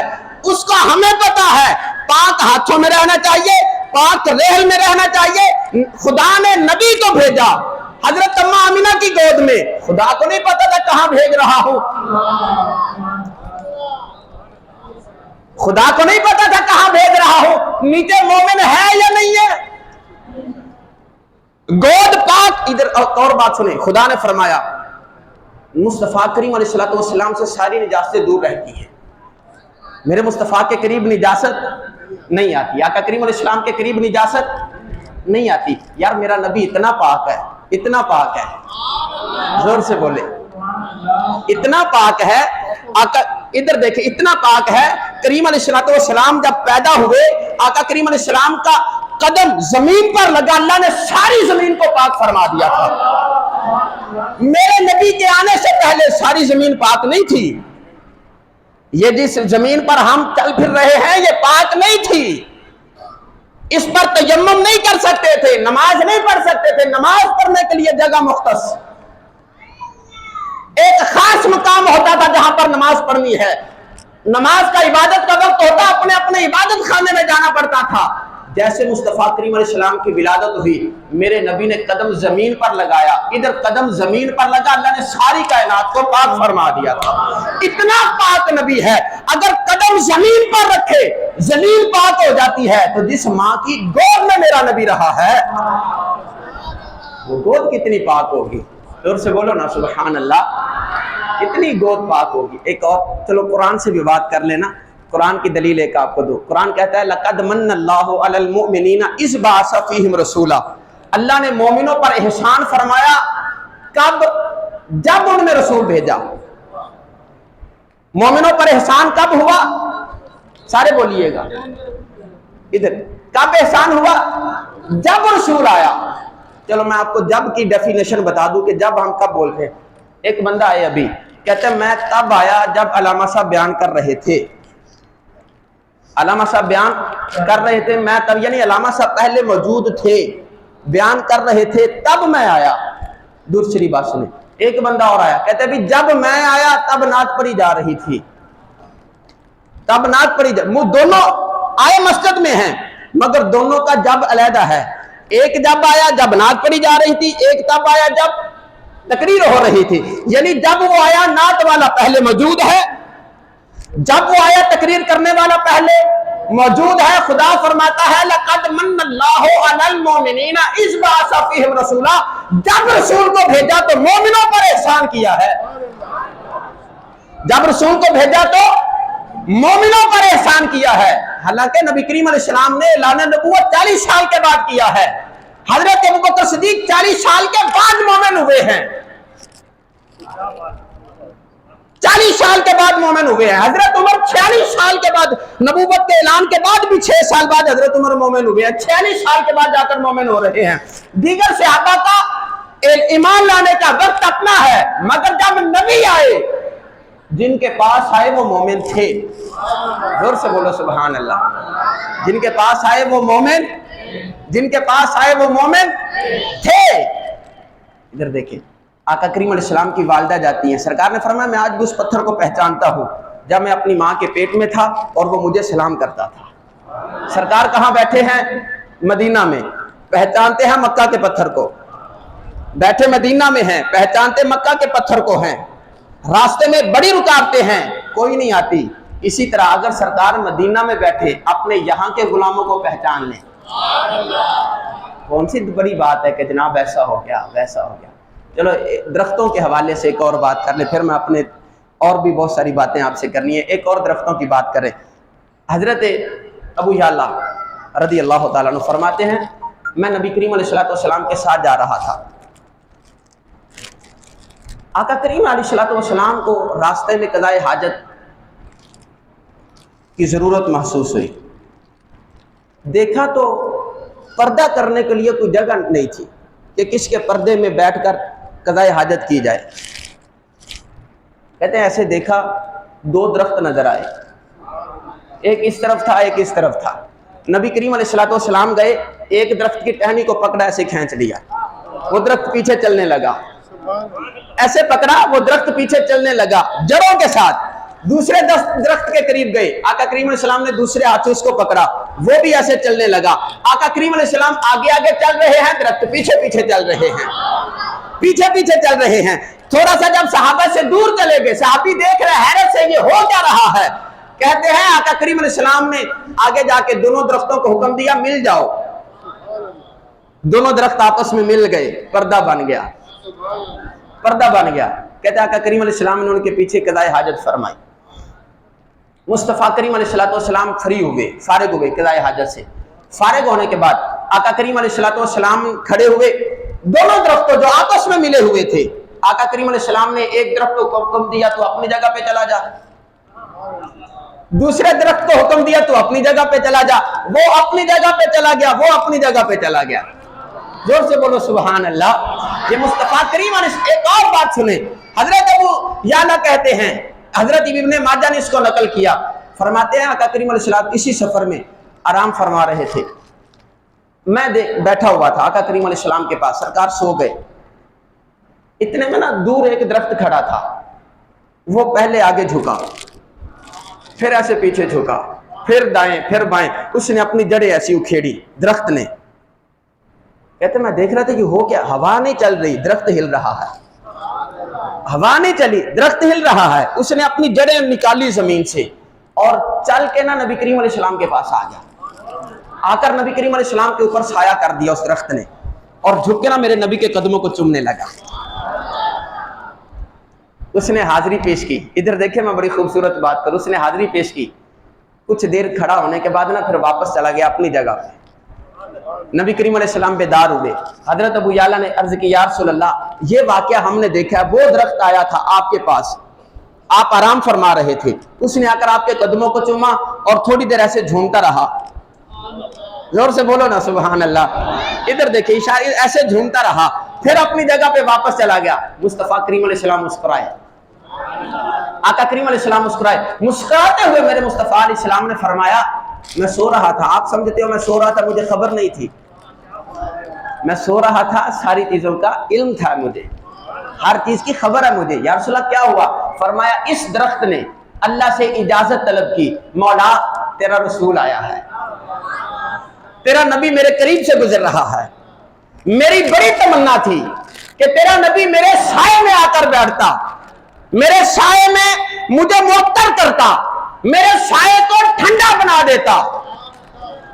اس کا ہمیں پتا ہے پاک ہاتھوں میں رہنا چاہیے، پاک ریحل میں رہنا چاہیے۔ خدا نے نبی کو بھیجا حضرت اماں آمینہ کی گود میں، خدا کو نہیں پتا تھا کہاں بھیج رہا ہوں، خدا کو نہیں پتا تھا کہاں بھیج رہا ہوں، نیچے مومن ہے یا نہیں ہے، گود پاک۔ ادھر اور بات سنیں، خدا نے فرمایا مصطفیٰ کریم علیہ السلام سے ساری نجاستیں دور رہتی ہیں، میرے مصطفیٰ کے قریب نجاست نہیں آتی، آقا کریم علیہ السلام کے قریب نجاست نہیں آتی۔ یار میرا نبی اتنا پاک ہے، اتنا پاک ہے، زور سے بولے، اتنا پاک ہے آقا، ادھر دیکھیں اتنا پاک ہے۔ کریم علیہ السلام جب پیدا ہوئے، آقا کریم علیہ السلام کا قدم زمین پر لگا، اللہ نے ساری زمین کو پاک فرما دیا تھا۔ میرے نبی کے آنے سے پہلے ساری زمین پاک نہیں تھی، یہ جس زمین پر ہم چل پھر رہے ہیں یہ پاک نہیں تھی، اس پر تیمم نہیں کر سکتے تھے، نماز نہیں پڑھ سکتے تھے، نماز پڑھنے کے لیے جگہ مختص ایک خاص مقام ہوتا تھا جہاں پر نماز پڑھنی ہے، نماز کا عبادت کا وقت ہوتا اپنے اپنے عبادت خانے میں جانا پڑتا تھا۔ جیسے مصطفیٰ کریم علیہ السلام کی ولادت ہوئی، میرے نبی نے قدم زمین پر لگایا، ادھر قدم زمین پر لگا، اللہ نے ساری کائنات کو پاک فرما دیا تھا۔ اتنا پاک نبی ہے، اگر قدم زمین پر رکھے زمین پاک ہو جاتی ہے، تو جس ماں کی گود میں میرا نبی رہا ہے وہ گود کتنی پاک ہوگی؟ زور سے بولو نا سبحان اللہ، کتنی گود پاک ہوگی۔ ایک اور چلو قرآن سے بھی بات کر لینا، قرآن کی دلیل ایک آپ کو دو۔ قرآن کہتا ہے لَقَدْ مَنَّ اللَّهُ عَلَى الْمُؤْمِنِينَ إِذْ بَعَثَ فِيهِمْ رَسُولًا، اللہ نے مومنوں پر احسان فرمایا کب؟ جب ان میں رسول بھیجا۔ مومنوں پر احسان کب ہوا؟ سارے بولیے گا ادھر، کب احسان ہوا؟ جب رسول آیا۔ چلو میں آپ کو جب کی ڈیفینیشن بتا دوں کہ جب ہم کب بولتے ہیں۔ ایک بندہ آئے ابھی کہتے ہیں میں تب آیا جب علامہ صاحب بیان کر رہے تھے، علامہ صاحب بیان کر رہے تھے، میں تب، یعنی علامہ صاحب پہلے موجود تھے، بیان کر رہے تھے، تب میں آیا۔ دوسری بات سنیں، ایک بندہ اور آیا کہتے ہیں جب میں آیا تب نعت پڑھی جا رہی تھی، تب نعت پڑھی دونوں آئے مسجد میں ہیں مگر دونوں کا جب علیحدہ ہے، ایک جب آیا جب نعت پڑھی جا رہی تھی، ایک تب آیا جب تقریر ہو رہی تھی، یعنی جب وہ آیا نعت والا پہلے موجود ہے، جب وہ آیا تقریر کرنے والا پہلے موجود ہے۔ خدا فرماتا ہے لَقَدْ مَنَّ اللَّهُ عَلَى الْمُؤْمِنِينَ إِذْ بَعَثَ فِيهِمْ رَسُولًا، جب رسول کو بھیجا تو مومنوں پر احسان کیا ہے، جب رسول کو بھیجا تو مومنوں پر احسان کیا ہے۔ حالانکہ نبی کریم علیہ السلام نے اعلان نبوت 40 سال کے بعد کیا ہے، حضرت ابوبکر صدیق 40 سال کے بعد مومن ہوئے ہیں، 40 سال کے بعد مومن ہوئے ہیں۔ حضرت عمر 46 سال کے بعد، نبوت کے اعلان کے بعد بھی 6 سال بعد حضرت عمر مومن ہوئے ہیں، 46 سال کے بعد جا کر مومن ہو رہے ہیں۔ دیگر صحابہ کا ایمان لانے کا وقت اپنا ہے، مگر جب نبی آئے جن کے پاس آئے وہ مومن تھے، زور سے بولو سبحان اللہ، جن کے پاس آئے وہ مومن، جن کے پاس آئے وہ مومن تھے۔ ادھر دیکھیں، آقا کریم علیہ السلام کی والدہ جاتی ہیں، سرکار نے فرمایا میں آج بھی اس پتھر کو پہچانتا ہوں جب میں اپنی ماں کے پیٹ میں تھا اور وہ مجھے سلام کرتا تھا۔ سرکار کہاں بیٹھے ہیں؟ مدینہ میں، پہچانتے ہیں مکہ کے پتھر کو، بیٹھے مدینہ میں ہیں، پہچانتے مکہ کے پتھر کو ہیں، راستے میں بڑی رکاوٹیں ہیں، کوئی نہیں آتی۔ اسی طرح اگر سرکار مدینہ میں بیٹھے اپنے یہاں کے غلاموں کو پہچان لیں، کون سی بڑی بات ہے کہ جناب ایسا ہو گیا ویسا ہو گیا۔ چلو درختوں کے حوالے سے ایک اور بات کر لیں، پھر میں اپنے اور بھی بہت ساری باتیں آپ سے کرنی ہے، ایک اور درختوں کی بات کریں۔ حضرت ابو یعلا رضی اللہ تعالیٰ عنہ فرماتے ہیں میں نبی کریم علیہ السلام کے ساتھ جا رہا تھا، آقا کریم علیہ السلام کو راستے میں قضائے حاجت کی ضرورت محسوس ہوئی. دیکھا تو پردہ کرنے کے لیے کوئی جگہ نہیں تھی کہ کس کے پردے میں بیٹھ کر قضائے حاجت کی جائے. کہتے ہیں ایسے دیکھا 2 درخت نظر آئے, ایک اس طرف تھا ایک اس طرف تھا. نبی کریم علیہ السلام گئے, ایک درخت کی ٹہنی کو پکڑا, ایسے کھینچ لیا, وہ درخت پیچھے چلنے لگا. ایسے پکڑا, وہ درخت پیچھے چلنے لگا جڑوں کے ساتھ. دوسرے درخت کے قریب گئے, آقا کریم علیہ السلام نے دوسرے ہاتھ سے اس کو پکڑا, وہ بھی ایسے چلنے لگا. آقا کریم علیہ السلام آگے آگے چل رہے ہیں, درخت پیچھے پیچھے چل رہے ہیں, پیچھے پیچھے چل رہے ہیں. تھوڑا سا جب صحابہ سے دور چلے گئے, صحابی دیکھ رہے حیرت سے یہ ہو کیا رہا ہے. کہتے ہیں آقا کریم علیہ السلام نے آگے جا کے دونوں درختوں کو حکم دیا مل جاؤ. دونوں درخت آپس میں مل گئے, پردہ بن گیا, پردہ بن گیا. کہتے ہیں آقا کریم علیہ السلام نے ان کے پیچھے قضائے حاجت فرمائی. مصطفیٰ کریم علیہ السلام فری ہوئے, فارغ ہوئے قضائے حاجت سے. فارغ ہونے کے بعد آقا کریم علیہ السلام کھڑے ہوئے. دونوں درختوں جو آپس میں ملے ہوئے تھے, آقا کریم علیہ السلام نے ایک درخت کو حکم دیا تو اپنی جگہ پہ چلا جا, دوسرے درخت کو حکم دیا تو اپنی جگہ پہ چلا جا. وہ اپنی جگہ پہ چلا گیا, وہ اپنی جگہ پہ چلا گیا. زور سے بولو سبحان اللہ. یہ مصطفیٰ کریم علیہ السلام. ایک اور بات سنیں, حضرت ابو یعلا کہتے ہیں, حضرت ابن ماجہ نے اس کو نقل کیا, فرماتے ہیں آقا کریم علیہ السلام اسی سفر میں آرام فرما رہے تھے. میں بیٹھا ہوا تھا آقا کریم علیہ السلام کے پاس, سرکار سو گئے. اتنے میں نا دور ایک درخت کھڑا تھا, وہ پہلے آگے جھکا, پھر ایسے پیچھے جھکا, پھر دائیں پھر بائیں, اس نے اپنی جڑیں ایسی اکھیڑی درخت نے. کہتے میں دیکھ رہا تھا کہ ہو کیا, ہوا نہیں چل رہی, درخت ہل رہا ہے. ہوا نہیں چلی, درخت ہل رہا ہے. اس نے اپنی جڑیں نکالی زمین سے اور چل کے نا نبی کریم علیہ السلام کے پاس آ گیا. آ کر نبی کریم علیہ السلام کے اوپر سایہ کر دیا اس درخت نے, اور جھک کے نا میرے نبی کے قدموں کو چومنے لگا. اس نے حاضری پیش کی. ادھر دیکھیں میں بڑی خوبصورت بات کروں, اس نے حاضری پیش کی. کچھ دیر کھڑا ہونے کے بعد نا پھر واپس چلا گیا اپنی جگہ پہ. نبی کریم علیہ السلام بیدار ہوئے. حضرت ابو یعلا نے عرض کی یا رسول اللہ, یہ واقعہ ہم نے دیکھا ہے, وہ درخت آیا تھا آپ کے پاس, آپ آرام فرما رہے تھے, اس نے آ کر آپ کے قدموں کو چوما اور تھوڑی دیر ایسے جھومتا رہا. زور سے بولو نا سبحان اللہ. ادھر دیکھیں ایسے جھومتا رہا, پھر اپنی جگہ پہ واپس چلا گیا. مصطفیٰ کریم علیہ السلام مسکرائے, آقا کریم علیہ السلام مسکرائے. مسکراتے ہوئے میرے مصطفیٰ علیہ السلام نے فرمایا میں سو رہا تھا. آپ سمجھتے ہو میں سو رہا تھا, مجھے خبر نہیں تھی. میں سو رہا تھا, ساری چیزوں کا علم تھا مجھے, ہر چیز کی خبر ہے مجھے. یا رسول اللہ کیا ہوا؟ فرمایا اس درخت نے اللہ سے اجازت طلب کی, مولا تیرا رسول آیا ہے, تیرا نبی میرے قریب سے گزر رہا ہے. میری بڑی تمنا تھی کہ تیرا نبی میرے سائے میں آ کر بیٹھتا, میرے سائے میں مجھے معطر کرتا, میرے سائے کو ٹھنڈا بنا دیتا.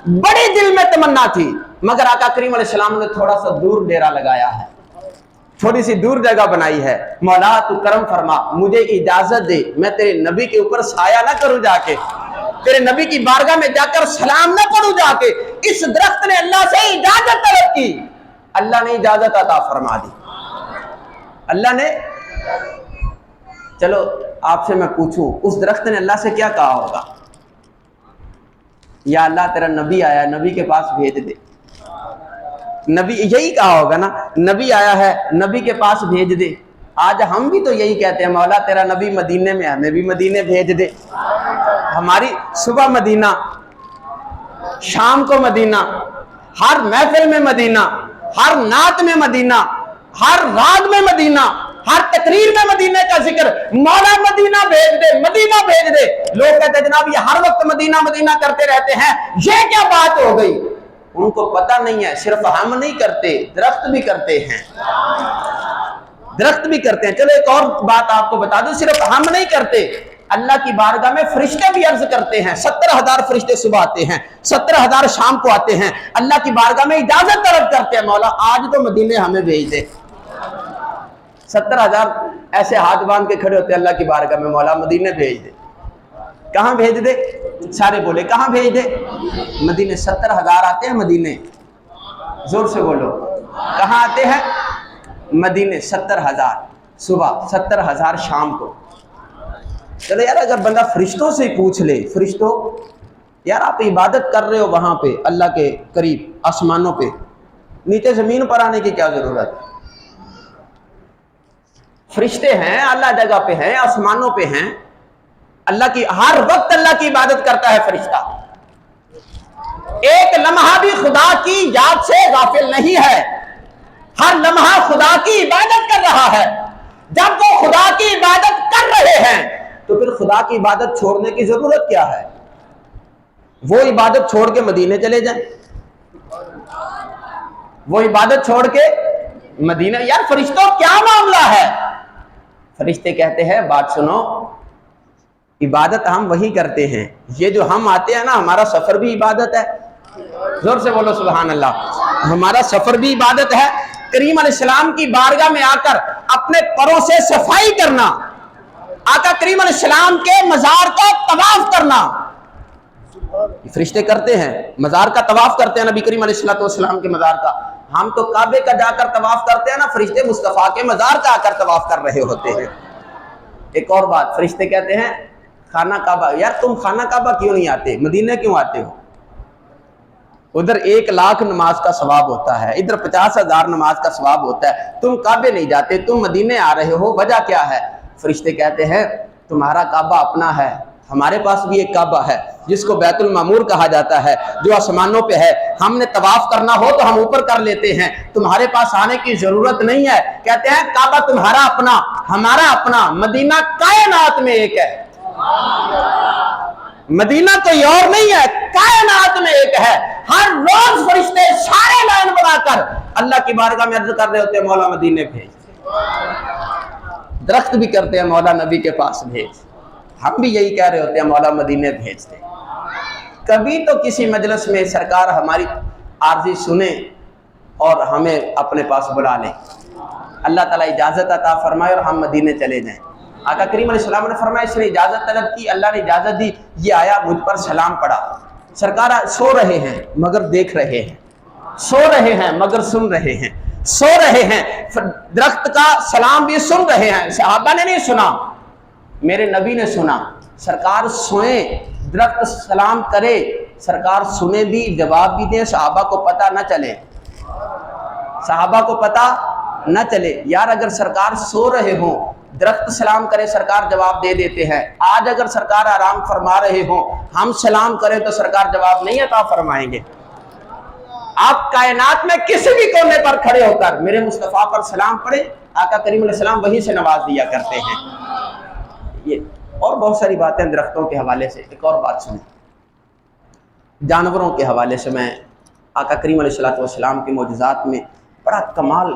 بڑی دل میں تمنا تھی, مگر آقا کریم علیہ السلام نے تھوڑا سا دور ڈیرا لگایا ہے, تھوڑی سی دور جگہ بنائی ہے. مولا تو کرم فرما, مجھے اجازت دے, میں تیرے نبی کے اوپر سایہ نہ کروں, جا کے تیرے نبی کی بارگاہ میں جا کر سلام نہ پڑھوں جا کے. اس درخت نے اللہ سے اجازت طلب کی, اللہ نے اجازت عطا فرما دی. اللہ نے, چلو آپ سے میں پوچھوں, اس درخت نے اللہ سے کیا کہا ہوگا؟ یا اللہ تیرا نبی آیا, نبی کے پاس بھیج دے. نبی یہی کہا ہوگا نا, نبی آیا ہے, نبی کے پاس بھیج دے. آج ہم بھی تو یہی کہتے ہیں, مولا تیرا نبی مدینے میں, ہمیں بھی مدینے بھیج دے. ہماری صبح مدینہ, شام کو مدینہ, ہر محفل میں مدینہ, ہر نعت میں مدینہ, ہر راگ میں مدینہ, ہر تقریر میں مدینہ کا ذکر. مولا مدینہ بھیج دے, مدینہ بھیج دے. لوگ کہتے ہیں جناب یہ ہر وقت مدینہ مدینہ کرتے رہتے ہیں, یہ کیا بات ہو گئی؟ ان کو پتہ نہیں ہے, صرف ہم نہیں کرتے, درخت بھی کرتے ہیں, درخت بھی کرتے ہیں. چلو ایک اور بات آپ کو بتا دوں, صرف ہم نہیں کرتے, اللہ کی بارگاہ میں فرشتے بھی عرض کرتے ہیں. 70,000 فرشتے صبح آتے ہیں, 70,000 شام کو آتے ہیں, اللہ کی بارگاہ میں اجازت طلب کرتے ہیں, مولا آج تو مدینے ہمیں بھیج دے. 70,000 ایسے ہاتھ باندھ کے کھڑے ہوتے ہیں اللہ کی بارگاہ میں, مولا مدینے بھیج دے. کہاں بھیج دے؟ سارے بولے کہاں بھیج دے؟ مدینے. 70,000 آتے ہیں مدینے, زور سے بولو, کہاں آتے ہیں؟ مدینے. 70,000. صبح، 70,000 شام کو۔ چلو یار اگر بندہ فرشتوں سے پوچھ لے، فرشتوں یار آپ عبادت کر رہے ہو وہاں پہ اللہ کے قریب آسمانوں پہ، نیچے زمین پر آنے کی کیا ضرورت ہے؟ فرشتے ہیں، اللہ جگہ پہ ہیں، آسمانوں پہ ہیں، اللہ کی ہر وقت اللہ کی عبادت کرتا ہے فرشتہ، ایک لمحہ بھی خدا کی یاد سے غافل نہیں ہے، ہر لمحہ خدا کی عبادت کر رہا ہے۔ جب وہ خدا کی عبادت کر رہے ہیں تو پھر خدا کی عبادت چھوڑنے کی ضرورت کیا ہے؟ وہ عبادت چھوڑ کے مدینے چلے جائیں، وہ عبادت چھوڑ کے مدینہ، یار فرشتوں کیا معاملہ ہے؟ فرشتے کہتے ہیں بات سنو، عبادت ہم وہی کرتے ہیں، یہ جو ہم آتے ہیں نا، ہمارا سفر بھی عبادت ہے، زور سے بولو سبحان اللہ، ہمارا سفر بھی عبادت ہے۔ کریم علیہ السلام کی بارگاہ میں آ کر اپنے پروں سے صفائی کرنا، آقا کریم علیہ السلام کے مزار کا طواف کرنا، فرشتے کرتے ہیں، مزار کا طواف کرتے ہیں نبی کریم علیہ السلام کے مزار کا۔ ہم تو کعبے کا جا کر طواف کرتے ہیں نا، فرشتے مصطفیٰ کے مزار کا آ کر طواف کر رہے ہوتے ہیں۔ ایک اور بات، فرشتے کہتے ہیں خانہ کعبہ، یار تم خانہ کعبہ کیوں نہیں آتے، مدینہ کیوں آتے ہو؟ ادھر 1,00,000 نماز کا ثواب ہوتا ہے، ادھر 50,000 نماز کا ثواب ہوتا ہے، تم کعبے نہیں جاتے، تم مدینے آ رہے ہو، وجہ کیا ہے؟ فرشتے کہتے ہیں تمہارا کعبہ اپنا ہے، ہمارے پاس بھی ایک کعبہ ہے جس کو بیت المعمور کہا جاتا ہے، جو آسمانوں پہ ہے، ہم نے طواف کرنا ہو تو ہم اوپر کر لیتے ہیں، تمہارے پاس آنے کی ضرورت نہیں ہے۔ کہتے ہیں کعبہ تمہارا اپنا، ہمارا اپنا، مدینہ کائنات میں ایک ہے، مدینہ کوئی اور نہیں ہے، کائنات میں ایک ہے۔ ہر روز فرشتے سارے لائن بنا کر اللہ کی بارگاہ میں عرض کر رہے ہوتے ہیں مولا مدینے بھیج، درخت بھی کرتے ہیں مولا نبی کے پاس بھیج، ہم بھی یہی کہہ رہے ہوتے ہیں مولا مدینے بھیج دے۔ کبھی تو کسی مجلس میں سرکار ہماری عارضی سنیں اور ہمیں اپنے پاس بلا لیں، اللہ تعالیٰ اجازت عطا فرمائے اور ہم مدینے چلے جائیں۔ آقا کریم علیہ السلام نے فرمایا اس نے اجازت طلب کی، اللہ نے اجازت دی، یہ آیا مجھ پر سلام پڑا۔ سرکار سو رہے ہیں مگر دیکھ رہے ہیں، سو رہے ہیں مگر سن رہے ہیں، سو رہے ہیں، درخت کا سلام بھی سن رہے ہیں، صحابہ نے نہیں سنا، میرے نبی نے سنا۔ سرکار سوئیں، درخت سلام کرے، سرکار سنے بھی جواب بھی دیں، صحابہ کو پتہ نہ چلے، صحابہ کو پتہ نہ چلے۔ یار اگر سرکار سو رہے ہوں، درخت سلام کرے، سرکار جواب دے دیتے ہیں۔ آج اگر سرکار آرام فرما رہے ہوں، ہم سلام کریں تو سرکار جواب نہیں عطا فرمائیں گے۔ آپ کائنات میں کسی بھی کونے پر کھڑے ہو کر میرے مصطفیٰ پر سلام پڑھیں، آقا کریم علیہ السلام وہیں سے نواز دیا کرتے ہیں۔ یہ اور بہت ساری باتیں درختوں کے حوالے سے، ایک اور بات سنیں، جانوروں کے حوالے سے میں آقا کریم علیہ السلام کے معجزات میں بڑا کمال،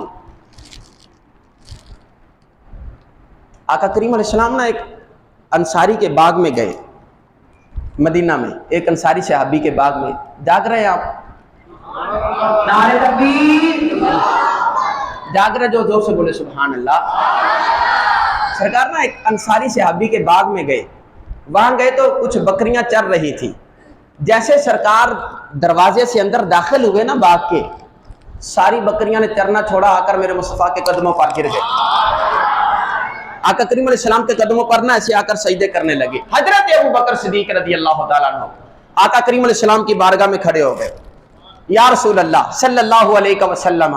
آقا کریم علیہ السلام نا ایک انصاری کے باغ میں گئے، مدینہ میں ایک انصاری صحابی کے باغ میں، جاگ رہے ہیں آپ؟ نعرہ تکبیر، جاگ رہے جو زور سے بولے سبحان اللہ۔ سرکار نا ایک انصاری صحابی کے باغ میں گئے، وہاں گئے تو کچھ بکریاں چر رہی تھی، جیسے سرکار دروازے سے اندر داخل ہوئے نا باغ کے، ساری بکریاں نے چرنا چھوڑا، آ کر میرے مصطفیٰ کے قدموں پر گر گئے، آقا کریم علیہ السلام کے قدموں پر نہ ایسے آ کر سجدے کرنے لگے۔ حضرت ابو بکر صدیق رضی اللہ تعالیٰ عنہ آقا کریم علیہ السلام کی بارگاہ میں کھڑے ہو گئے، یا رسول اللہ صلی اللہ علیہ وسلم،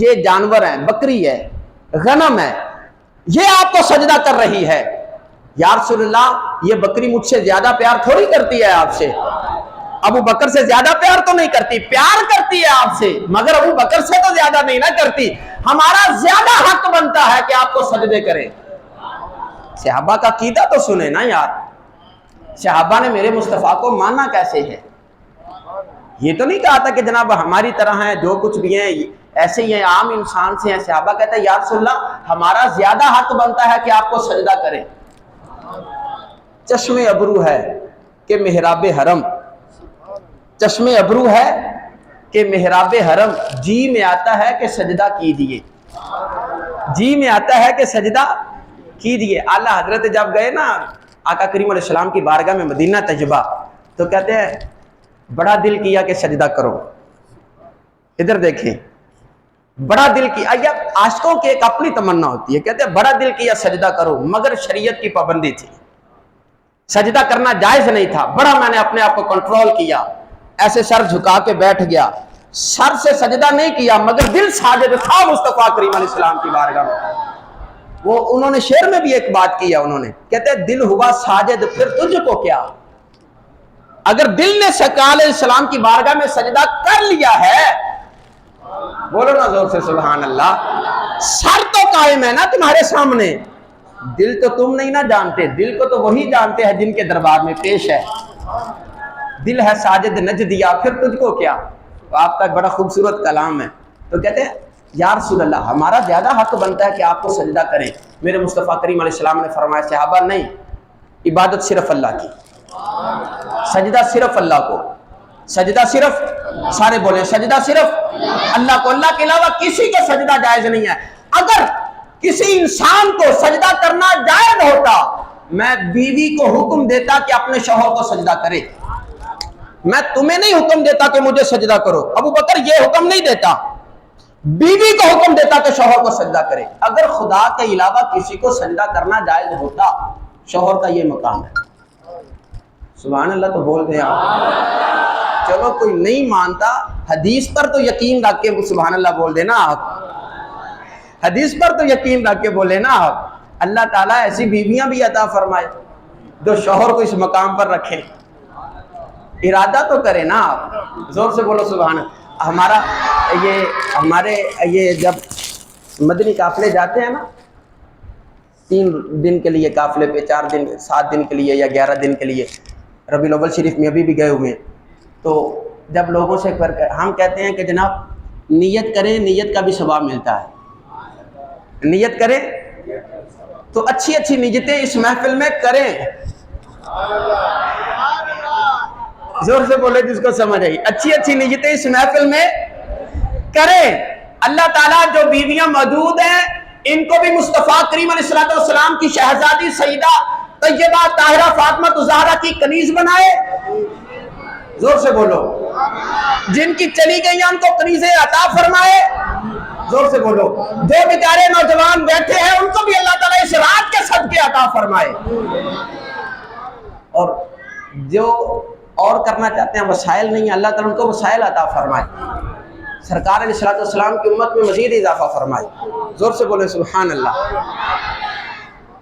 یہ جانور ہیں، بکری ہے، غنم ہے، یہ آپ کو سجدہ کر رہی ہے، یا رسول اللہ یہ بکری مجھ سے زیادہ پیار تھوڑی کرتی ہے آپ سے، ابو بکر سے زیادہ پیار تو نہیں کرتی، پیار کرتی ہے آپ سے مگر ابو بکر سے تو زیادہ نہیں نہ کرتی، ہمارا زیادہ حق بنتا ہے کہ آپ کو سجدے کرے۔ صحابہ کا عقیدہ تو سنے نا یار، صحابہ نے میرے مصطفیٰ کو مانا کیسے ہے؟ یہ تو نہیں کہا تھا کہ جناب ہماری طرح ہیں، جو کچھ بھی ہیں ایسے ہی ہیں، عام انسان سے ہیں۔ صحابہ کہتا ہے یا رسول اللہ ہمارا زیادہ حق بنتا ہے کہ آپ کو سجدہ کریں۔ چشم ابرو ہے کہ محراب حرم، چشم ابرو ہے کہ محراب حرم، جی میں آتا ہے کہ سجدہ کیجیے، جی میں آتا ہے کہ سجدہ کیجیے۔ اعلیٰ حضرت جب گئے نا آقا کریم علیہ السلام کی بارگاہ میں مدینہ تجبہ، تو کہتے ہیں بڑا دل کیا کہ سجدہ کرو، ادھر دیکھیں، بڑا دل کیا، یہ عاشقوں کی ایک اپنی تمنا ہوتی ہے، کہتے ہیں بڑا دل کیا سجدہ کرو، مگر شریعت کی پابندی تھی، سجدہ کرنا جائز نہیں تھا، بڑا میں نے اپنے آپ کو کنٹرول کیا، ایسے سر جھکا کے بیٹھ گیا، سر سے سجدہ نہیں کیا مگر دل ساجد تھا مصطفیٰ کریم علیہ السلام کی بارگاہ میں۔ وہ انہوں نے شعر میں بھی ایک بات کی ہے، انہوں نے کہتے ہیں دل ہوا ساجد پھر تجھ کو کیا، اگر دل نے سرکار علیہ السلام کی بارگاہ میں سجدہ کر لیا ہے، بولو نا زور سے سبحان اللہ، سر تو قائم ہے نا تمہارے سامنے، دل تو تم نہیں نہ جانتے، دل کو تو وہی جانتے ہیں جن کے دربار میں پیش ہے، دل ہے ساجد نجدیا پھر تجھ کو کیا۔ تو آپ کا بڑا خوبصورت کلام ہے، تو کہتے ہیں یا رسول اللہ ہمارا زیادہ حق بنتا ہے کہ آپ کو سجدہ کریں، میرے مصطفیٰ کریم علیہ السلام نے فرمایا صحابہ نہیں، عبادت صرف اللہ کی، سجدہ صرف اللہ کو، سجدہ صرف، سارے بولیں سجدہ صرف اللہ کو، اللہ کے علاوہ کسی کو سجدہ جائز نہیں ہے۔ اگر کسی انسان کو سجدہ کرنا جائز ہوتا، میں بیوی کو حکم دیتا کہ اپنے شوہر کو سجدہ کرے، میں تمہیں نہیں حکم دیتا کہ مجھے سجدہ کرو، ابو بکر یہ حکم نہیں دیتا، بیوی کو حکم دیتا کہ شوہر کو سجدہ کرے۔ اگر خدا کے علاوہ کسی کو سجدہ کرنا جائز ہوتا، شوہر کا یہ مقام ہے، سبحان اللہ تو بول دیں آپ۔ چلو کوئی نہیں مانتا، حدیث پر تو یقین رکھ کے سبحان اللہ بول دینا آپ، حدیث پر تو یقین رکھ کے بولے نا آپ۔ اللہ تعالیٰ ایسی بیویاں بھی عطا فرمائے جو شوہر کو اس مقام پر رکھیں، ارادہ تو کرے نا آپ، زور سے بولو سبحان اللہ۔ ہمارے یہ جب مدنی قافلے جاتے ہیں نا 3 دن کے لیے قافلے پہ، 4 دن 7 دن کے لیے یا 11 دن کے لیے، ربیع الاول شریف میں ابھی بھی گئے ہوئے ہیں، تو جب لوگوں سے ہم کہتے ہیں کہ جناب نیت کریں، نیت کا بھی ثواب ملتا ہے، نیت کریں تو اچھی اچھی نیتیں اس محفل میں کریں، زور سے بولے جس کو سمجھ آئی، اچھی اچھی نیتیں اس محفل میں کریں۔ اللہ تعالیٰ جو بیویاں موجود ہیں ان کو بھی مصطفیٰ کریم علیہ السلام کی شہزادی سیدہ طیبہ طاہرہ فاطمہ زہرا کی کنیز بنائے، زور سے بولو، جن کی چلی گئی ان کو کنیزیں عطا فرمائے، زور سے بولو، جو بیچارے نوجوان بیٹھے ہیں ان کو بھی اللہ تعالیٰ اس رات کے صدقے عطا فرمائے، اور جو اور کرنا چاہتے ہیں وسائل نہیں، اللہ تعالیٰ ان کو وسائل عطا فرمائے، سرکار علیہ السلام کی امت میں مزید اضافہ فرمائے، زور سے بولے سبحان اللہ۔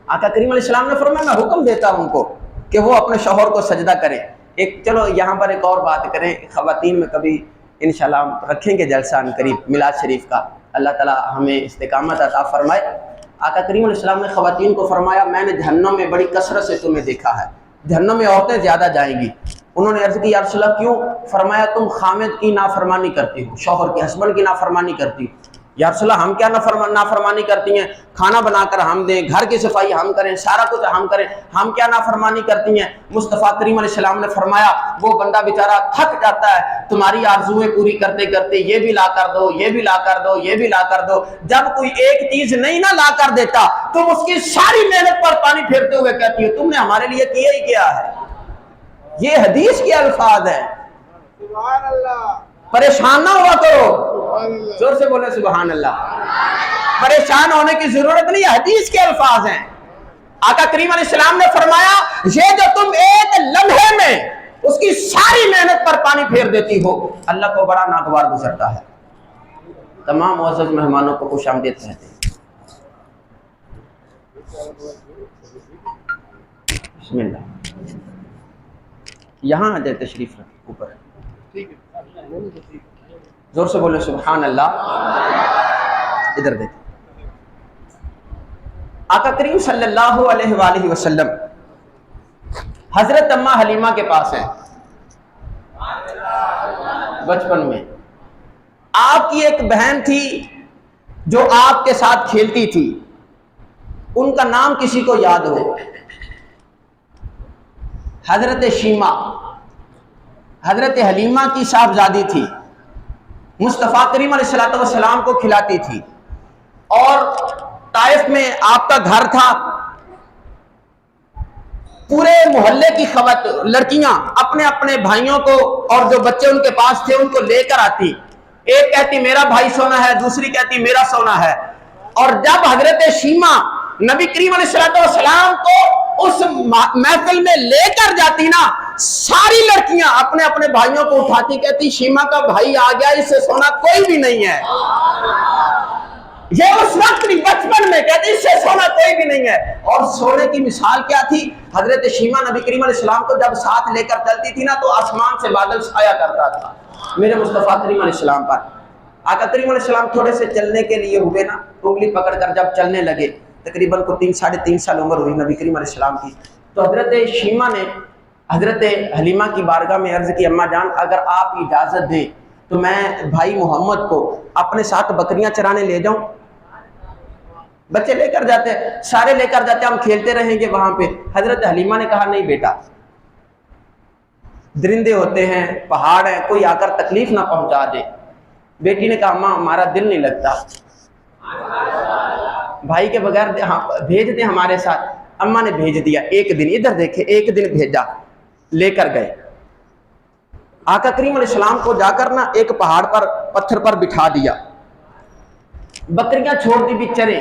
آقا کریم علیہ السلام نے فرمایا میں حکم دیتا ہوں ان کو کہ وہ اپنے شوہر کو سجدہ کریں۔ ایک چلو یہاں پر ایک اور بات کریں، خواتین میں کبھی انشاءاللہ ہم رکھیں گے جلسہ ان قریب میلاد شریف کا، اللہ تعالیٰ ہمیں استقامت عطا فرمائے۔ آقا کریم علیہ السلام نے خواتین کو فرمایا میں نے جہنم میں بڑی کثرت سے تمہیں دیکھا ہے، جہنم میں عورتیں زیادہ جائیں گی۔ انہوں نے عرض کی یا رسول اللہ کیوں؟ فرمایا تم خامد کی نافرمانی کرتی ہو، شوہر کی، ہسبینڈ کی نافرمانی کرتی ہو۔ یا رسول اللہ ہم کیا نافرمانی کرتی ہیں؟ کھانا بنا کر ہم دیں، گھر کی صفائی ہم کریں، سارا کچھ ہم کریں، ہم کیا نافرمانی کرتی ہیں؟ مصطفیٰ کریم علیہ السلام نے فرمایا وہ بندہ بیچارہ تھک جاتا ہے تمہاری آرزویں پوری کرتے کرتے، یہ بھی لا کر دو، یہ بھی لا کر دو، یہ بھی لا کر دو، جب کوئی ایک چیز نہیں نہ لا کر دیتا تم اس کی ساری محنت پر پانی پھیرتے ہوئے کہتی ہو تم نے ہمارے لیے کیا ہی کیا ہے۔ یہ حدیث کے الفاظ ہیں، سبحان اللہ، پریشان نہ ہوا کرو، زور سے بولے سبحان اللہ، پریشان ہونے کی ضرورت نہیں، حدیث کے الفاظ ہیں۔ آقا کریم علیہ السلام نے فرمایا یہ جو تم ایک لمحے میں اس کی ساری محنت پر پانی پھیر دیتی ہو اللہ کو بڑا ناگوار گزرتا ہے۔ تمام معزز مہمانوں کو خوش آمدید کہتے ہیں۔ بسم اللہ، یہاں آ جائے تشریف رکھ اوپر، زور سے بولے سبحان اللہ۔ ادھر دیکھیں، آقا کریم صلی اللہ علیہ وآلہ وسلم حضرت اماں حلیمہ کے پاس ہیں بچپن میں۔ آپ کی ایک بہن تھی جو آپ کے ساتھ کھیلتی تھی، ان کا نام کسی کو یاد ہو؟ حضرت شیمہ، حضرت حلیمہ کی صاحبزادی تھی، مصطفیٰ کریم علیہ السلام کو کھلاتی تھی، اور طائف میں آپ کا گھر تھا، پورے محلے کی لڑکیاں اپنے اپنے بھائیوں کو اور جو بچے ان کے پاس تھے ان کو لے کر آتی، ایک کہتی میرا بھائی سونا ہے، دوسری کہتی میرا سونا ہے. اور جب حضرت شیما نبی کریم علیہ السلام کو اس محفل میں لے کر جاتی نا، ساری لڑکیاں اپنے اپنے بھائیوں کو اٹھاتی، کہتی شیما کا بھائی آ گیا، اس سے سونا کوئی بھی نہیں ہے. یہ اس وقت بھی بچپن میں کہتی اس سے سونا کوئی بھی نہیں ہے. اور سونے کی مثال کیا تھی؟ حضرت شیما نبی کریم علیہ السلام کو جب ساتھ لے کر چلتی تھی نا تو آسمان سے بادل سایہ کرتا تھا میرے مصطفیٰ کریم علیہ السلام پر. آقا کریم علیہ السلام تھوڑے سے چلنے کے لیے ہوئے نا، انگلی پکڑ کر جب چلنے لگے، تقریباً کو 3-3.5 سال عمر ہوئی نبی کریم علیہ السلام کی، تو حضرت شیما نے حضرت حلیمہ کی بارگاہ میں عرض کی، اماں جان اگر آپ اجازت دیں تو میں بھائی محمد کو اپنے ساتھ بکریاں چرانے لے جاؤں. بچے لے کر جاتے ہیں، سارے لے کر جاتے ہیں، ہم کھیلتے رہیں گے وہاں پہ. حضرت حلیمہ نے کہا نہیں بیٹا، درندے ہوتے ہیں، پہاڑ ہیں، کوئی آ کر تکلیف نہ پہنچا دے. بیٹی نے کہا ماں ہمارا دل نہیں لگتا، بھائی کے بغیر بھیج دیں ہمارے ساتھ. اماں نے بھیج دیا. ایک دن ادھر دیکھے، ایک دن بھیجا، لے کر گئے. آقا کریم علیہ السلام کو جا کر نا ایک پہاڑ پر پتھر پر بٹھا دیا، بکریاں چھوڑ دی بھی چرے،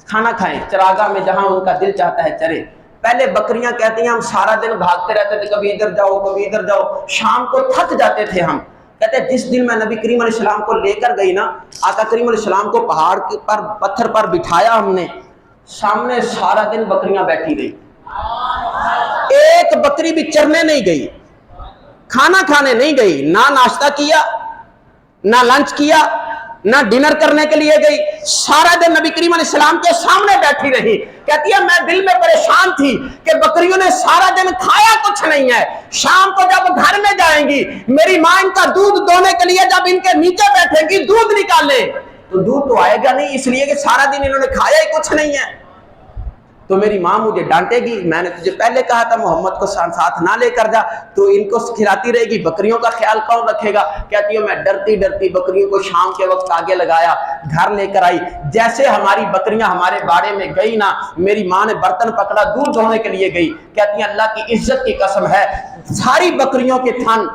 کھانا کھائیں چراگاہ میں جہاں ان کا دل چاہتا ہے چرے. پہلے بکریاں کہتی ہیں ہم سارا دن بھاگتے رہتے تھے، کبھی ادھر جاؤ کبھی ادھر جاؤ، شام کو تھک جاتے تھے ہم. کہتے ہیں جس دن میں نبی کریم علیہ السلام کو لے کر گئی نا، آقا کریم علیہ السلام کو پہاڑ پر پتھر پر بٹھایا ہم نے، سامنے سارا دن بکریاں بیٹھی رہی، ایک بکری بھی چرنے نہیں گئی، کھانا کھانے نہیں گئی، نہ ناشتہ کیا، نہ لنچ کیا، نہ ڈنر کرنے کے لیے گئی، سارا دن نبی کریم علیہ السلام کے سامنے بیٹھی رہی. کہتی ہے میں دل میں پریشان تھی کہ بکریوں نے سارا دن کھایا کچھ نہیں ہے، شام کو جب گھر میں جائیں گی میری ماں ان کا دودھ دونے کے لیے جب ان کے نیچے بیٹھے گی دودھ نکالے تو دودھ تو آئے گا نہیں، اس لیے کہ سارا دن انہوں نے کھایا ہی کچھ نہیں ہے، تو میری ماں مجھے ڈانٹے گی. میں نے تجھے پہلے کہا تھا محمد کو ساتھ نہ لے کر جا، تو ان کو کھلاتی رہے گی، بکریوں کا خیال کون رکھے گا. کہتی ہوں میں ڈرتی ڈرتی بکریوں کو شام کے وقت آگے لگایا، گھر لے کر آئی. جیسے ہماری بکریاں ہمارے باڑے میں گئی نا، میری ماں نے برتن پکڑا، دودھ دھونے کے لیے گئی. کہتی ہیں اللہ کی عزت کی قسم ہے ساری بکریوں کے تھن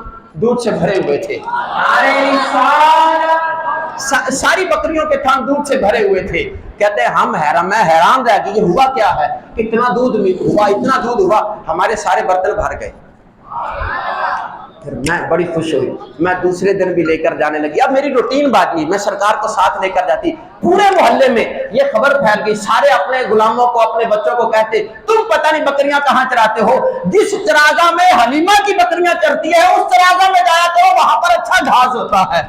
دودھ سے بھرے ہوئے تھے، ساری بکریوں کے تھن دودھ سے بھرے ہوئے تھے. کہتے ہیں میں حیران رہ گئی یہ ہوا کیا ہے، کتنا دودھ ہوا، اتنا دودھ ہوا، ہمارے سارے برتن بھر گئے. پھر میں بڑی خوش ہوئی، میں دوسرے دن بھی لے کر جانے لگی. اب میری روٹین بات نہیں، میں سرکار کو ساتھ لے کر جاتی. پورے محلے میں یہ خبر پھیل گئی، سارے اپنے غلاموں کو اپنے بچوں کو کہتے تم پتہ نہیں بکریاں کہاں چراتے ہو، جس چراگاہ میں حلیمہ کی بکریاں چرتی ہے اس چراگاہ میں جایا کرو، وہاں پر اچھا گھاس ہوتا ہے،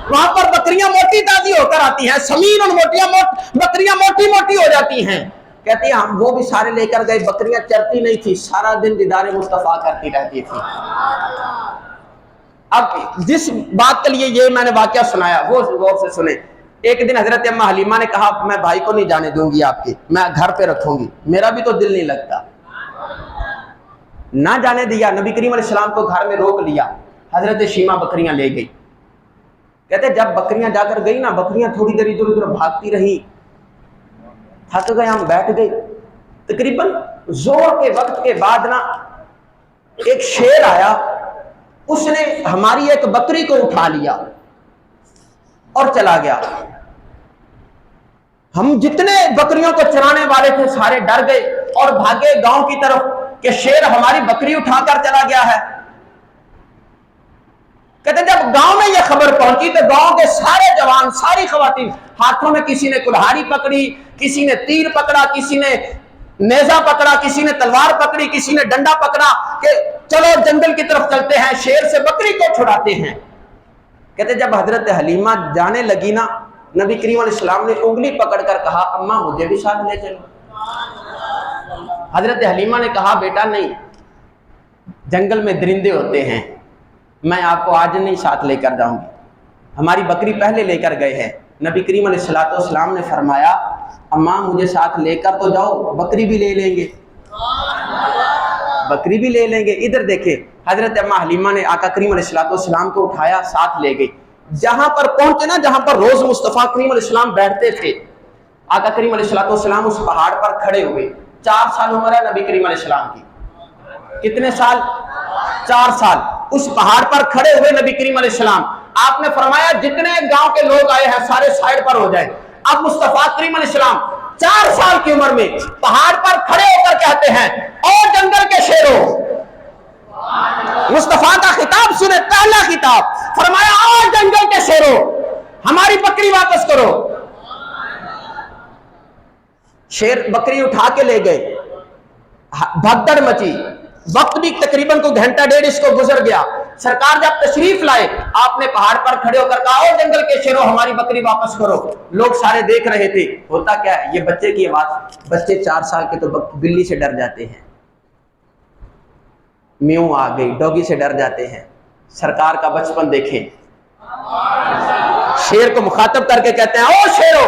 وہاں پر بکریاں موٹی تازی ہو کر آتی ہیں، سمین اور بکریاں موٹی موٹی ہو جاتی ہیں. کہتی ہیں ہم وہ بھی سارے لے کر گئے، بکریاں چرتی نہیں تھی، سارا دن دیدار مصطفیٰ کرتی رہتی تھی. اب جس بات کے لیے یہ میں نے واقعہ سنایا وہ غور سے سنیں. ایک دن حضرت اماں حلیمہ نے کہا میں بھائی کو نہیں جانے دوں گی آپ کے، میں گھر پہ رکھوں گی، میرا بھی تو دل نہیں لگتا. نہ جانے دیا، نبی کریم علیہ السلام کو گھر میں روک لیا. حضرت شیما بکریاں لے گئی. کہتے جب بکریاں جا کر گئی نا، بکریاں تھوڑی دیر ادھر ادھر بھاگتی رہی، تھک گئے ہم بیٹھ گئے. تقریباً زور کے وقت کے بعد نا ایک شیر آیا، اس نے ہماری ایک بکری کو اٹھا لیا اور چلا گیا. ہم جتنے بکریوں کو چرانے والے تھے سارے ڈر گئے اور بھاگے گاؤں کی طرف کہ شیر ہماری بکری اٹھا کر چلا گیا ہے. کہتے جب گاؤں میں یہ خبر پہنچی تو گاؤں کے سارے جوان، ساری خواتین، ہاتھوں میں کسی نے کلہاڑی پکڑی، کسی نے تیر پکڑا، کسی نے نیزہ پکڑا، کسی نے تلوار پکڑی، کسی نے ڈنڈا پکڑا کہ چلو جنگل کی طرف چلتے ہیں، شیر سے بکری کو چھڑاتے ہیں. کہتے جب حضرت حلیمہ جانے لگی نا، نبی کریم علیہ السلام نے انگلی پکڑ کر کہا اماں مجھے بھی ساتھ لے چلو. حضرت حلیمہ نے کہا بیٹا نہیں، جنگل میں درندے ہوتے ہیں، میں آپ کو آج نہیں ساتھ لے کر جاؤں گی، ہماری بکری پہلے لے کر گئے ہیں. نبی کریم علیہ السلام نے فرمایا اماں مجھے ساتھ لے کر تو جاؤ، بکری بھی لے لیں گے، بکری بھی لے لیں گے. ادھر دیکھیں حضرت اماں حلیمہ نے آقا کریم علیہ السلام کو اٹھایا، ساتھ لے گئی. جہاں پر پہنچے نا، جہاں پر روز مصطفیٰ کریم علیہ السلام بیٹھتے تھے، آقا کریم علیہ السلام اس پہاڑ پر کھڑے ہوئے. 4 سال عمر ہے نبی کریم علیہ السلام کی. کتنے سال؟ 4 سال. اس پہاڑ پر کھڑے ہوئے نبی کریم علیہ السلام آپ نے فرمایا جتنے گاؤں کے لوگ آئے ہیں سارے سائڈ پر ہو جائیں. اب مصطفیٰ کریم علیہ السلام 4 سال کی عمر میں پہاڑ پر کھڑے ہو کر کہتے ہیں اور جنگل کے شیروں، مصطفیٰ کا خطاب سنے، پہلا خطاب فرمایا اور جنگل کے شیروں ہماری بکری واپس کرو. شیر بکری اٹھا کے لے گئے، بھگدڑ مچی، وقت بھی تقریباً کوئی گھنٹہ ڈیڑھ اس کو گزر گیا. سرکار جب تشریف لائے آپ نے پہاڑ پر کھڑے ہو کر کہا او جنگل کے شیروں ہماری بکری واپس کرو. لوگ سارے دیکھ رہے تھے. ہوتا کیا ہے، یہ بچے کی آواز، بچے 4 سال کے تو بلی سے ڈر جاتے ہیں، میوں آ گئی، ڈوگی سے ڈر جاتے ہیں. سرکار کا بچپن دیکھیں، شیر کو مخاطب کر کے کہتے ہیں او شیرو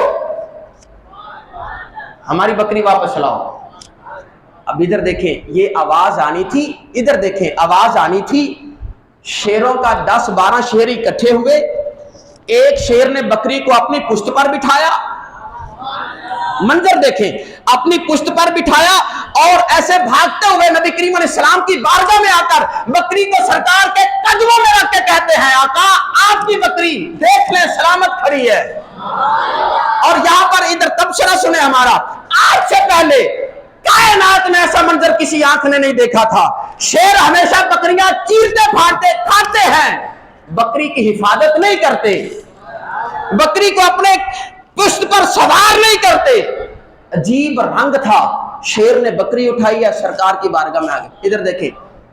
ہماری بکری واپس لاؤ. اب ادھر دیکھیں یہ آواز آنی تھی، ادھر دیکھیں آواز آنی تھی. شیروں کا 10-12 شیر اکٹھے ہوئے، ایک شیر نے بکری کو اپنی پشت پر بٹھایا، منظر دیکھیں، اپنی پشت پر بٹھایا اور ایسے بھاگتے ہوئے نبی کریم علیہ السلام کی بارگاہ میں آ کر بکری کو سرکار کے قدموں میں رکھ کے کہتے ہیں آقا آپ کی بکری دیکھ لیں سلامت کھڑی ہے. اور یہاں پر ادھر تبصرہ سنے ہمارا، آج سے پہلے کائنات میں ایسا منظر کسی آنکھ نے نہیں دیکھا تھا. شیر ہمیشہ بکریاں چیرتے پھاڑتے کھاتے ہیں، بکری کی حفاظت نہیں کرتے، بکری کو اپنے پشت پر سوار نہیں کرتے. عجیب رنگ تھا. شیر نے بکری اٹھائی ہے، سرکار کی بارگاہ میں آ گئی. ادھر دیکھیں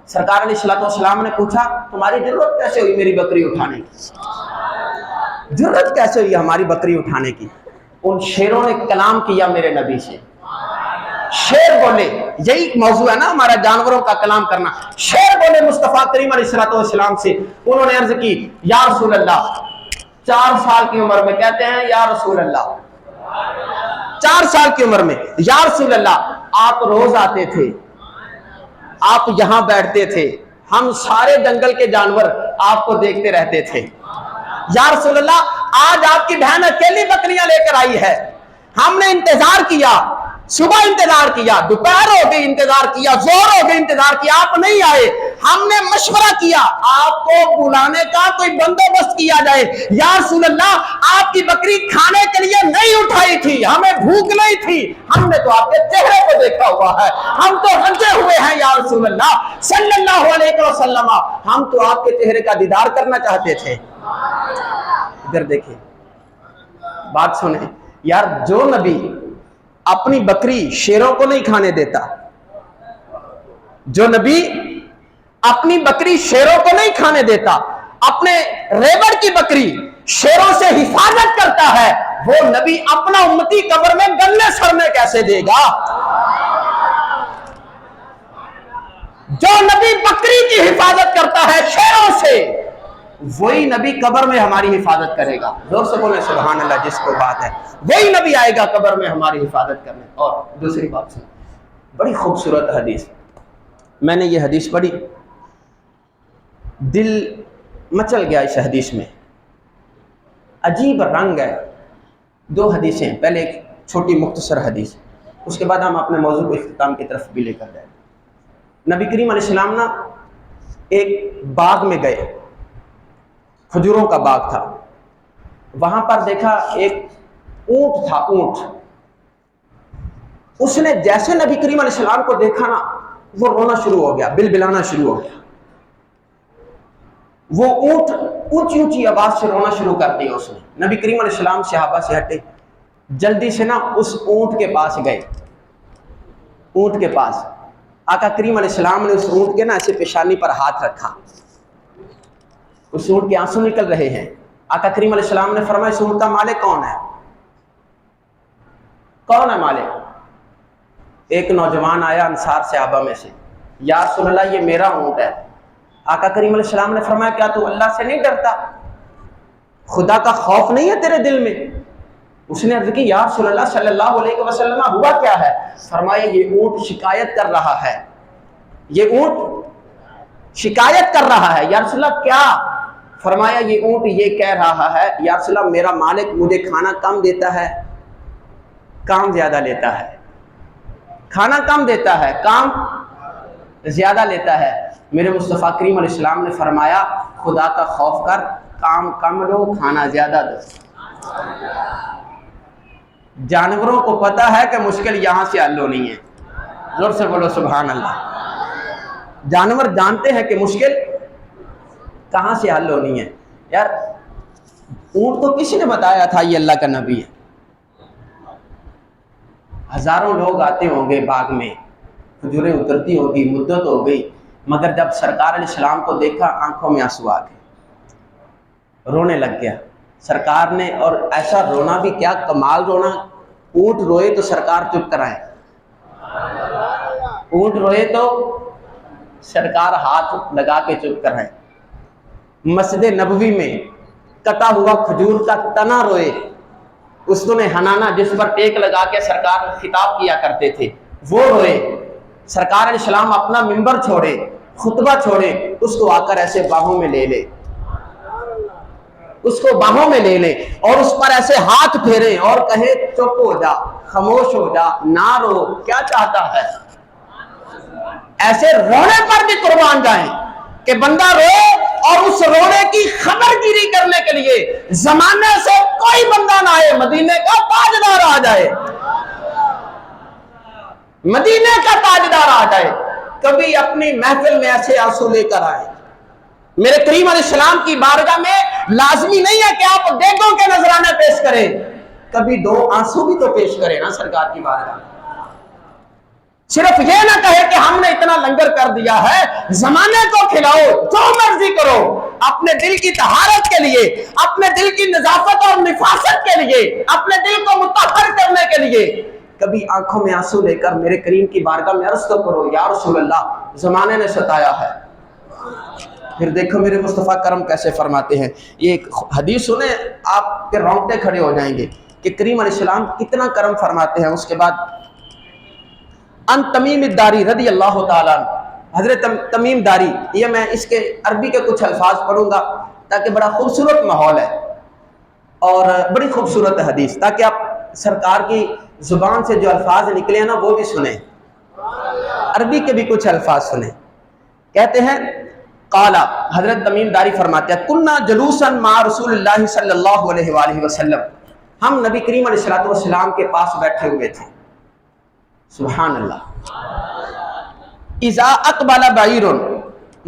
سرکار علیہ السلام نے پوچھا تمہاری ضرورت کیسے ہوئی میری بکری اٹھانے کی، ضرورت کیسے ہوئی ہماری بکری اٹھانے کی. ان شیروں نے کلام کیا میرے نبی سے. شیر بولے، یہی موضوع ہے نا ہمارا جانوروں کا کلام کرنا. شیر بولے مصطفیٰ کریم علیہ السلام سے. انہوں نے عرض کی یا رسول اللہ، 4 سال کی عمر میں کہتے ہیں یا رسول اللہ، 4 سال کی عمر میں یا رسول اللہ آپ روز آتے تھے، آپ یہاں بیٹھتے تھے، ہم سارے جنگل کے جانور آپ کو دیکھتے رہتے تھے. یا رسول اللہ آج آپ کی بہن اکیلی بکریاں لے کر آئی ہے، ہم نے انتظار کیا، صبح انتظار کیا، دوپہر ہو گئی انتظار کیا، زور ہو گئی انتظار کیا، آپ نہیں آئے. ہم نے مشورہ کیا آپ کو بلانے کا کوئی بندوبست کیا جائے. یا رسول اللہ آپ کی بکری کھانے کے لیے نہیں اٹھائی تھی، ہمیں بھوک نہیں تھی، ہم نے تو آپ کے چہرے کو دیکھا ہوا ہے، ہم تو رنجے ہوئے ہیں یا رسول اللہ صلی اللہ علیہ وسلم، ہم تو آپ کے چہرے کا دیدار کرنا چاہتے تھے. ادھر دیکھیں بات سنیں یار، جو نبی اپنی بکری شیروں کو نہیں کھانے دیتا، جو نبی اپنی بکری شیروں کو نہیں کھانے دیتا، اپنے ریبڑ کی بکری شیروں سے حفاظت کرتا ہے، وہ نبی اپنا امتی قبر میں گلے سڑنے کیسے دے گا؟ جو نبی بکری کی حفاظت کرتا ہے شیروں سے، وہی نبی قبر میں ہماری حفاظت کرے گا. زور سے بولیں سبحان اللہ. جس کو بات ہے وہی نبی آئے گا قبر میں ہماری حفاظت کرنے. اور دوسری بات سن، بڑی خوبصورت حدیث، میں نے یہ حدیث پڑھی، دل مچل گیا اس حدیث میں. عجیب رنگ ہے. 2 حدیثیں ہیں، پہلے ایک چھوٹی مختصر حدیث، اس کے بعد ہم اپنے موضوع کو اختتام کی طرف بھی لے کر جائیں. نبی کریم علیہ السلام نا ایک باغ میں گئے، کھجوروں کا باغ تھا. وہاں پر دیکھا ایک اونٹ تھا، اونٹ. اس نے جیسے نبی کریم علیہ السلام کو دیکھا نا وہ رونا شروع ہو گیا، بلبلانا شروع ہو گیا. وہ اونٹ اونچی اونچی آواز سے رونا شروع کر دیا اس نے. نبی کریم علیہ السلام صحابہ سے ہٹے، جلدی سے نا اس اونٹ کے پاس گئے. اونٹ کے پاس آقا کریم علیہ السلام نے اس اونٹ کے نا ایسے پیشانی پر ہاتھ رکھا. اس اونٹ کے آنسو نکل رہے ہیں. آقا کریم علیہ السلام نے فرمایا اس اونٹ کا مالک کون ہے؟ کون ہے مالک؟ ایک نوجوان آیا انصار صحابہ میں سے، یا رسول اللہ یہ میرا اونٹ ہے. آقا کریم علیہ السلام نے فرمایا کیا تو اللہ سے نہیں ڈرتا؟ خدا کا خوف نہیں ہے تیرے دل میں؟ اس نے عرض کی یا رسول اللہ صلی اللہ علیہ وسلم ہوا کیا ہے؟ فرمایا یہ اونٹ شکایت کر رہا ہے، یہ اونٹ شکایت کر رہا ہے. یا رسول اللہ کیا؟ فرمایا یہ اونٹ یہ کہہ رہا ہے یا رسول اللہ میرا مالک مجھے کھانا کم دیتا ہے، کام زیادہ لیتا ہے. کھانا کم دیتا ہے، کام زیادہ لیتا ہے. میرے مصطفیٰ کریم علیہ السلام نے فرمایا خدا کا خوف کر، کام کم لو کھانا زیادہ دو۔ جانوروں کو پتا ہے کہ مشکل یہاں سے حل ہونی ہے، زور سے بولو سبحان اللہ۔ جانور جانتے ہیں کہ مشکل کہاں سے حل ہونی ہے۔ یار اونٹ کو کسی نے بتایا تھا یہ اللہ کا نبی ہے؟ ہزاروں لوگ آتے ہوں گے باغ میں، کھجوریں اترتی ہوگی، مدت ہو گئی، مگر جب سرکار علیہ السلام کو دیکھا آنکھوں میں آنسو آ گئے، رونے لگ گیا سرکار نے۔ اور ایسا رونا بھی کیا کمال رونا، اونٹ روئے تو سرکار چپ کرائے، اونٹ روئے تو سرکار ہاتھ لگا کے چپ کرائے۔ مسجد نبوی میں کٹا ہوا کھجور کا تنا روئے، اس نے ہنانا جس پر ٹیک لگا کے سرکار خطاب کیا کرتے تھے وہ روئے۔ سرکار علیہ السلام اپنا منبر چھوڑے، خطبہ چھوڑے، اس کو آ کر ایسے باہوں میں لے لے، اس کو باہوں میں لے لے اور اس پر ایسے ہاتھ پھیرے اور کہے چپ ہو جا، خاموش ہو جا، نہ رو، کیا چاہتا ہے؟ ایسے رونے پر بھی قربان جائیں کہ بندہ روئے اور اس رونے کی خبر گیری کرنے کے لیے زمانے سے کوئی بندہ نہ آئے، مدینے کا تاجدار آ جائے، مدینے کا تاجدار آ جائے، کبھی اپنی محفل میں ایسے آنسو لے کر آئے۔ میرے کریم علیہ السلام کی بارگاہ میں لازمی نہیں ہے کہ آپ دیگوں کے نذرانے پیش کریں، کبھی دو آنسو بھی تو پیش کریں نا سرکار کی بارگاہ میں۔ صرف یہ نہ کہے کہ ہم نے اتنا لنگر کر دیا ہے، زمانے کو کھلاؤ، جو مرضی کرو، اپنے دل کی طہارت کے لیے، اپنے دل کی نظافت اور نفاست کے لیے، اپنے دل کو مطہر کرنے کے لیے کبھی آنکھوں میں آنسو لے کر میرے کریم کی بارگاہ میں عرض تو کرو یا رسول اللہ زمانے نے ستایا ہے۔ پھر دیکھو میرے مصطفیٰ کرم کیسے فرماتے ہیں، یہ ایک حدیث سنیں آپ کے رونگٹے کھڑے ہو جائیں گے کہ کریم علیہ السلام کتنا کرم فرماتے ہیں۔ اس کے بعد ان تمیم الداری رضی اللہ تعالیٰ عنہ، حضرت تمیم داری، یہ میں اس کے عربی کے کچھ الفاظ پڑھوں گا تاکہ بڑا خوبصورت ماحول ہے اور بڑی خوبصورت حدیث، تاکہ آپ سرکار کی زبان سے جو الفاظ نکلے ہیں نا وہ بھی سنیں، عربی کے بھی کچھ الفاظ سنیں۔ کہتے ہیں قالا، حضرت تمیم داری فرماتے ہیں کننا جلوسا مع رسول اللہ صلی اللہ علیہ وآلہ وسلم، ہم نبی کریم علیہ السلام کے پاس بیٹھے ہوئے تھے، سبحان اللہ، اذا اقبل بعیر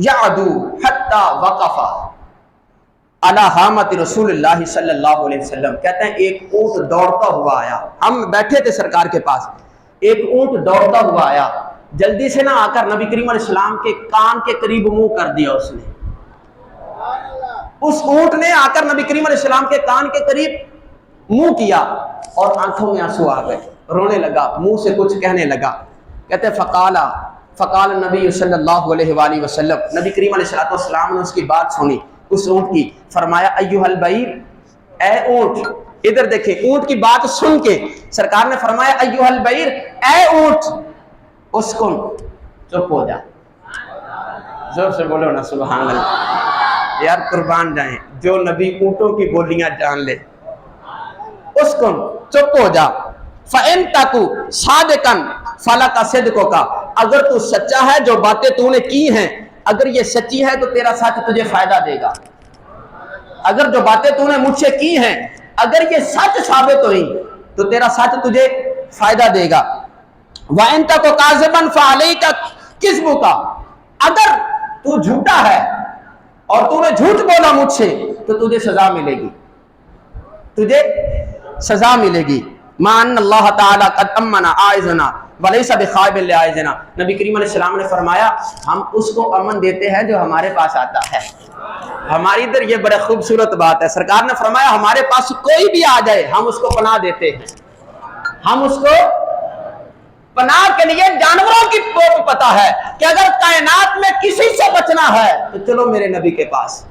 یعدو حتی وقف علی حامۃ رسول اللہ صلی اللہ علیہ وسلم، کہتے ہیں ایک اونٹ دوڑتا ہوا آیا، ہم بیٹھے تھے سرکار کے پاس، ایک اونٹ دوڑتا ہوا آیا، جلدی سے نہ آ کر نبی کریم علیہ السلام کے کان کے قریب منہ کر دیا، اس نے، اس اونٹ نے آ کر نبی کریم علیہ السلام کے کان کے قریب منہ کیا اور آنکھوں میں آنسو آ گئے، رونے لگا، منہ سے کچھ کہنے لگا۔ کہتے فقال نبی صلی اللہ علیہ وآلہ وسلم، نبی کریم علیہ السلام نے اس کی بات سنی، اس اونٹ کی، فرمایا ایھا البعیر، اے اونٹ، ادھر دیکھیں اونٹ کی بات سن کے سرکار نے فرمایا ایھا البعیر، اے اونٹ، اسکن، چپ ہو جا، زور سے بولو نا سبحان اللہ، یار قربان جائیں جو نبی اونٹوں کی بولیاں جان لے، اسکن، چپ ہو جا، فَإِن تَكُ صَادِقًا فَلَكَ صِدْقُكَ، اگر تو سچا ہے جو باتیں تو نے کی ہیں، اگر یہ سچی ہے تو تیرا سچ تجھے فائدہ دے گا، اگر جو باتیں تو نے مجھ سے کی ہیں اگر یہ سچ ثابت ہوئی تو تیرا سچ تجھے فائدہ دے گا، وَإِن تَكُ كَاذِبًا فَعَلَيْكَ كِذْبُكَ، اگر تو جھوٹا ہے اور تو نے جھوٹ بولا مجھ سے تو تجھے سزا ملے گی، تجھے سزا ملے گی، مَا أَنَّ اللَّهَ تَعَالَى قَدْ أَمَّنَ عَائِزَنَا وَلَيْسَ بِخَائِبٍ لِعَائِزِنَا، نبی کریم علیہ السلام نے فرمایا ہم اس کو امن دیتے ہیں جو ہمارے پاس آتا ہے۔ ہماری ادھر یہ بڑے خوبصورت بات ہے، سرکار نے فرمایا ہمارے پاس کوئی بھی آ جائے ہم اس کو پناہ دیتے ہیں، ہم اس کو پناہ کے لیے جانوروں کی پتہ ہے کہ اگر کائنات میں کسی سے بچنا ہے تو چلو میرے نبی کے پاس،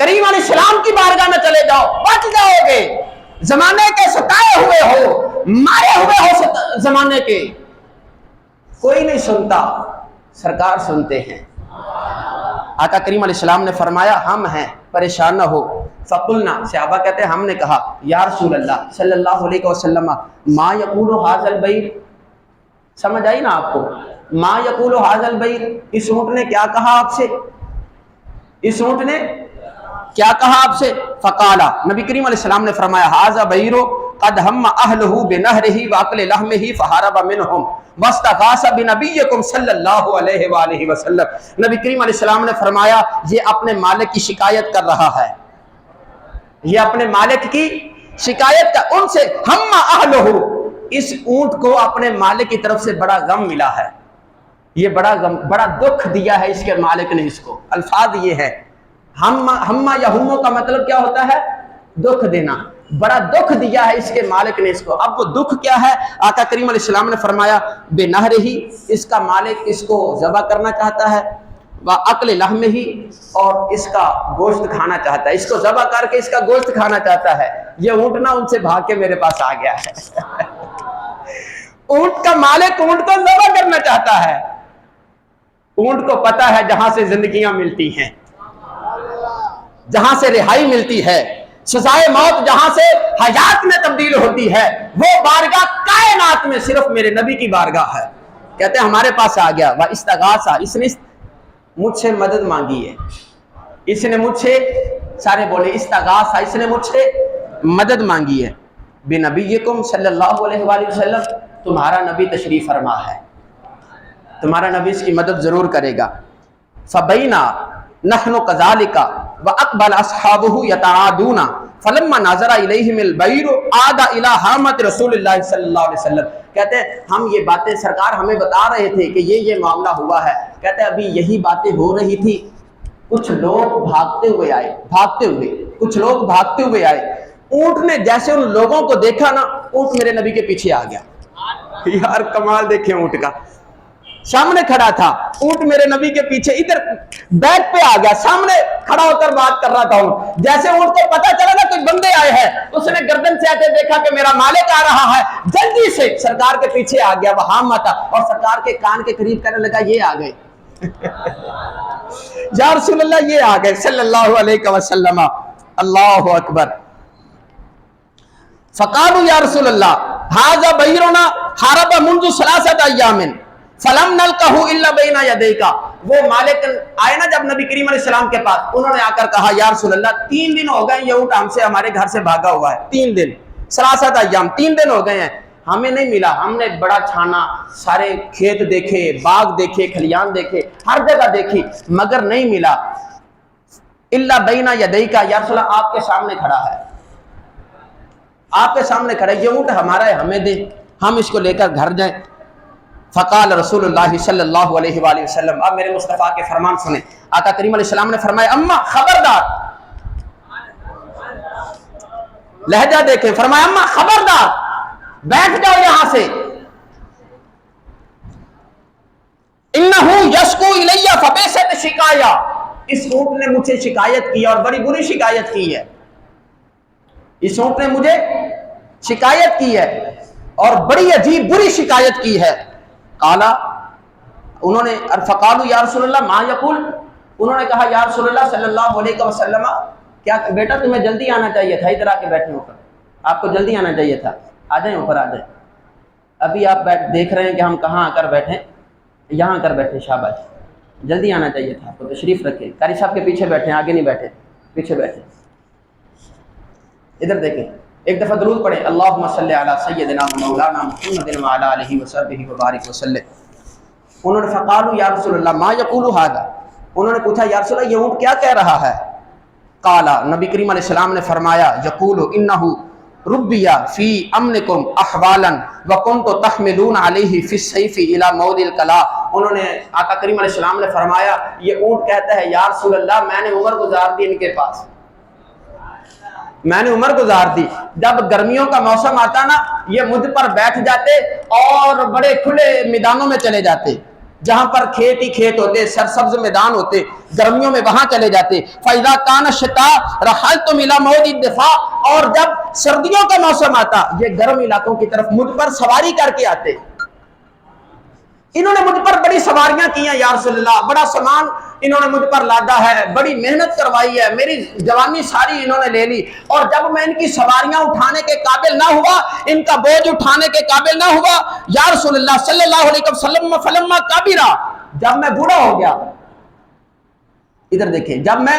کریم علیہ السلام کی بارگاہ میں چلے جاؤ، بچ جاؤ گے، زمانے کے ستائے ہوئے ہو، مارے ہوئے ہو زمانے کے، کوئی نہیں سنتا، سرکار سنتے ہیں۔ آقا کریم علیہ السلام نے فرمایا ہم ہیں، پریشان نہ ہو، فقلنا، صحابہ کہتے ہیں ہم نے کہا یا رسول اللہ صلی اللہ علیہ وسلم ما یقول ھذا البعیر، سمجھ آئی نا آپ کو، ما یقول ھذا البعیر، اس اونٹ نے کیا کہا آپ سے، اس اونٹ نے کیا کہا آپ سے؟ فقالا، نبی کریم علیہ السلام نے فرمایا ھذا بعیر قد ہم اہلہ بنہرہ واکل لحمہ فہرب منہم واستغاث بنبیکم صلی اللہ علیہ وآلہ وسلم۔ نبی کریم علیہ السلام نے فرمایا یہ اپنے مالک کی شکایت کر رہا ہے، یہ اپنے مالک کی شکایت کا، ان سے ہم اہلہ، اس اونٹ کو اپنے مالک کی طرف سے بڑا غم ملا ہے، یہ بڑا غم، بڑا دکھ دیا ہے اس کے مالک نے اس کو۔ الفاظ یہ ہے ہما یا ہمو کا مطلب کیا ہوتا ہے؟ دکھ دینا، بڑا دکھ دیا ہے اس کے مالک نے اس کو۔ اب وہ دکھ کیا ہے؟ آقا کریم علیہ السلام نے فرمایا بے نہر ہی، اس کا مالک اس کو ذبح کرنا چاہتا ہے، وَأَقْلِ لَحْمِهِ، اور اس کا گوشت کھانا چاہتا ہے، اس کو ذبح کر کے اس کا گوشت کھانا چاہتا ہے۔ یہ اونٹ نہ ان سے بھاگ کے میرے پاس آ گیا ہے اونٹ کا مالک اونٹ کو ذبح کرنا چاہتا ہے۔ اونٹ کو پتا ہے جہاں سے زندگیاں ملتی ہیں، جہاں سے رہائی ملتی ہے، سزائے موت جہاں سے حیات میں تبدیل ہوتی ہے، وہ بارگاہ کائنات میں صرف میرے نبی کی بارگاہ ہے۔ کہتے ہیں ہمارے پاس آ گیا، وَإِسْتَغَاثَ، اس نے مجھ سے مدد مانگی ہے، اس نے مجھ سے، سارے بولے استغاثہ، اس نے مجھ سے مدد مانگی ہے، بِنَبِيِّكُمْ صلی اللہ علیہ وآلہ وسلم، تمہارا نبی تشریف فرما ہے، تمہارا نبی اس کی مدد ضرور کرے گا۔ فَبَيْنَا نَحْنُ كَذَلِكَ وَأَقْبَلَ أَصْحَابُهُ يَتَعَادُونَ فَلَمَّا نَظَرَ إِلَيْهِمُ الْبَعِيرُ عَادَ إِلَى حَامَةِ رسول اللہ صلی اللہ علیہ وسلم۔ کہتے ہیں ہم یہ باتیں سرکار ہمیں بتا رہے تھے کہ یہ معاملہ ہوا ہے، کہتے ہیں ابھی یہی باتیں ہو رہی تھی، کچھ لوگ بھاگتے ہوئے آئے، اونٹ نے جیسے ان لوگوں کو دیکھا نا، اونٹ میرے نبی کے پیچھے آ گیا۔ یار کمال دیکھیں اونٹ کا، سامنے کھڑا تھا اونٹ میرے نبی کے پیچھے، ادھر بیک پہ آ گیا، سامنے کھڑا ہو کر بات کر رہا تھا اونٹ۔ جیسے اونٹ کو پتا چلا نا کوئی بندے آئے ہیں، اس نے گردن سے آتے دیکھا کہ میرا مالک آ رہا ہے، جلدی سے سرکار کے پیچھے آ گیا، وہاں متا، اور سرکار کے کان کے قریب کرنے لگا، یہ آ گئے یا رسول اللہ، یہ آ گئے صلی اللہ علیہ وسلم۔ اللہ اکبر۔ فقالوا یا رسول اللہ ھذا بعیرنا حارب منذ 3 ایام فلم نلقہ الا بین یدیک۔ وہ مالک آئے نا جب نبی کریم علیہ السلام کے پاس، انہوں نے آ کر کہا یا رسول اللہ 3 دن ہو گئے یہ اونٹ ہم سے، ہمارے گھر سے بھاگا ہوا ہے، 3 دن، 3 ایام، 3 دن ہو گئے ہیں، ہمیں نہیں ملا، ہم نے بڑا چھانا، سارے کھیت دیکھے، باغ دیکھے، کھلیان دیکھے، ہر جگہ دیکھی، مگر نہیں ملا، الا بین یدیک، یا رسول اللہ آپ کے سامنے کھڑا ہے، آپ کے سامنے کھڑا ہے، یہ اونٹ ہمارا ہے، ہمیں دے، ہم اس کو لے کر گھر جائیں۔ فقال رسول اللہ صلی اللہ علیہ وآلہ وسلم، اب میرے مصطفیٰ کے فرمان سنیں، آقا کریم علیہ السلام نے فرمایا اما خبردار، لہجہ دیکھیں، فرمایا اما خبردار، بیٹھ جاؤ یہاں سے، انہو یشکو الی فبیست شکایا، اس اونٹ نے مجھ سے شکایت کی اور بڑی بری شکایت کی ہے، اس اونٹ نے مجھے شکایت کی ہے اور بڑی عجیب بری شکایت کی ہے۔ قالا، انہوں نے فقالوا یا رسول اللہ ما یقول، انہوں نے کہا یا رسول اللہ صلی اللہ علیہ وسلم، کیا بیٹا تمہیں جلدی آنا چاہیے تھا، ادھر آ کے بیٹھے اوپر، آپ کو جلدی آنا چاہیے تھا، آ جائیں اوپر آ جائیں، ابھی آپ دیکھ رہے ہیں کہ ہم کہاں آ کر بیٹھیں، یہاں کر بیٹھے، شاباش، جلدی آنا چاہیے تھا آپ کو، تشریف رکھیں، قاری صاحب کے پیچھے بیٹھیں، آگے نہیں بیٹھے، پیچھے بیٹھے، ادھر دیکھیں، ایک دفعہ درود پڑھیں، اللہم صلی علی سیدنا مولانا محمد وعلی آلہ وصحبہ وبارک وسلم۔ انہوں نے فقالوا یا رسول اللہ ما یقول ھذا، انہوں نے پوچھا یا رسول اللہ یہ اونٹ کیا کہہ رہا ہے؟ قالا، نبی کریم علیہ السلام نے فرمایا یقول انہ ربی فی امنکم احوالا وکنت تحملون علیہ فی السیف الی موضع القلاء۔ انہوں نے، آقا کریم علیہ السلام نے فرمایا یہ اونٹ کہتا ہے یا رسول اللہ میں نے عمر گزار دی ان کے پاس، میں نے عمر گزار دی، جب گرمیوں کا موسم آتا نا یہ مجھ پر بیٹھ جاتے اور بڑے کھلے میدانوں میں چلے جاتے، جہاں پر کھیت ہی کھیت ہوتے، سرسبز میدان ہوتے، گرمیوں میں وہاں چلے جاتے۔ فَإِذَا كَانَ الشِّتَاءُ رَحَلْتُمْ إِلَى مَوْضِعِ الدِّفَاعِ، اور جب سردیوں کا موسم آتا یہ گرم علاقوں کی طرف مجھ پر سواری کر کے آتے۔ انہوں نے مجھ پر بڑی سواریاں کی ہیں یا رسول اللہ، بڑا سامان انہوں نے مجھ پر لادا ہے، بڑی محنت کروائی ہے، میری جوانی ساری انہوں نے لے لی، اور جب میں ان کی سواریاں اٹھانے کے قابل نہ ہوا، ان کا بوجھ اٹھانے کے قابل نہ ہوا یا رسول اللہ صلی اللہ علیہ وسلم، فلما کبرا، جب میں بوڑھا ہو گیا، ادھر دیکھیں، جب میں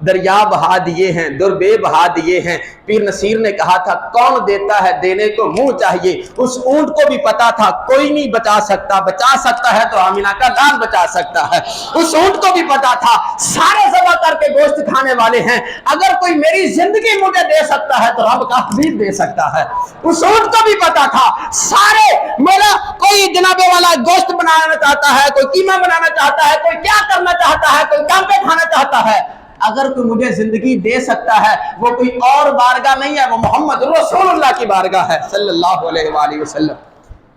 دریا بہا دیے ہیں، دربے بہا دیے ہیں۔ پیر نصیر نے کہا تھا کون دیتا ہے دینے کو منہ چاہیے۔ اس اونٹ کو بھی پتا تھا کوئی نہیں بچا سکتا ہے تو آمینہ کا لال بچا سکتا ہے۔ اس اونٹ کو بھی پتا تھا سارے ذبح کر کے گوشت کھانے والے ہیں، اگر کوئی میری زندگی مجھے دے سکتا ہے تو رب کا حبیب دے سکتا ہے۔ اس اونٹ کو بھی پتا تھا سارے مولا کوئی جناب والا گوشت بنانا چاہتا ہے، کوئی قیمہ بنانا چاہتا ہے، کوئی کیا کرنا چاہتا ہے، کوئی کانٹے کھانا چاہتا ہے، اگر کوئی مجھے زندگی دے سکتا ہے وہ کوئی اور بارگاہ نہیں ہے، وہ محمد رسول اللہ کی بارگاہ ہے صلی اللہ علیہ وآلہ وسلم۔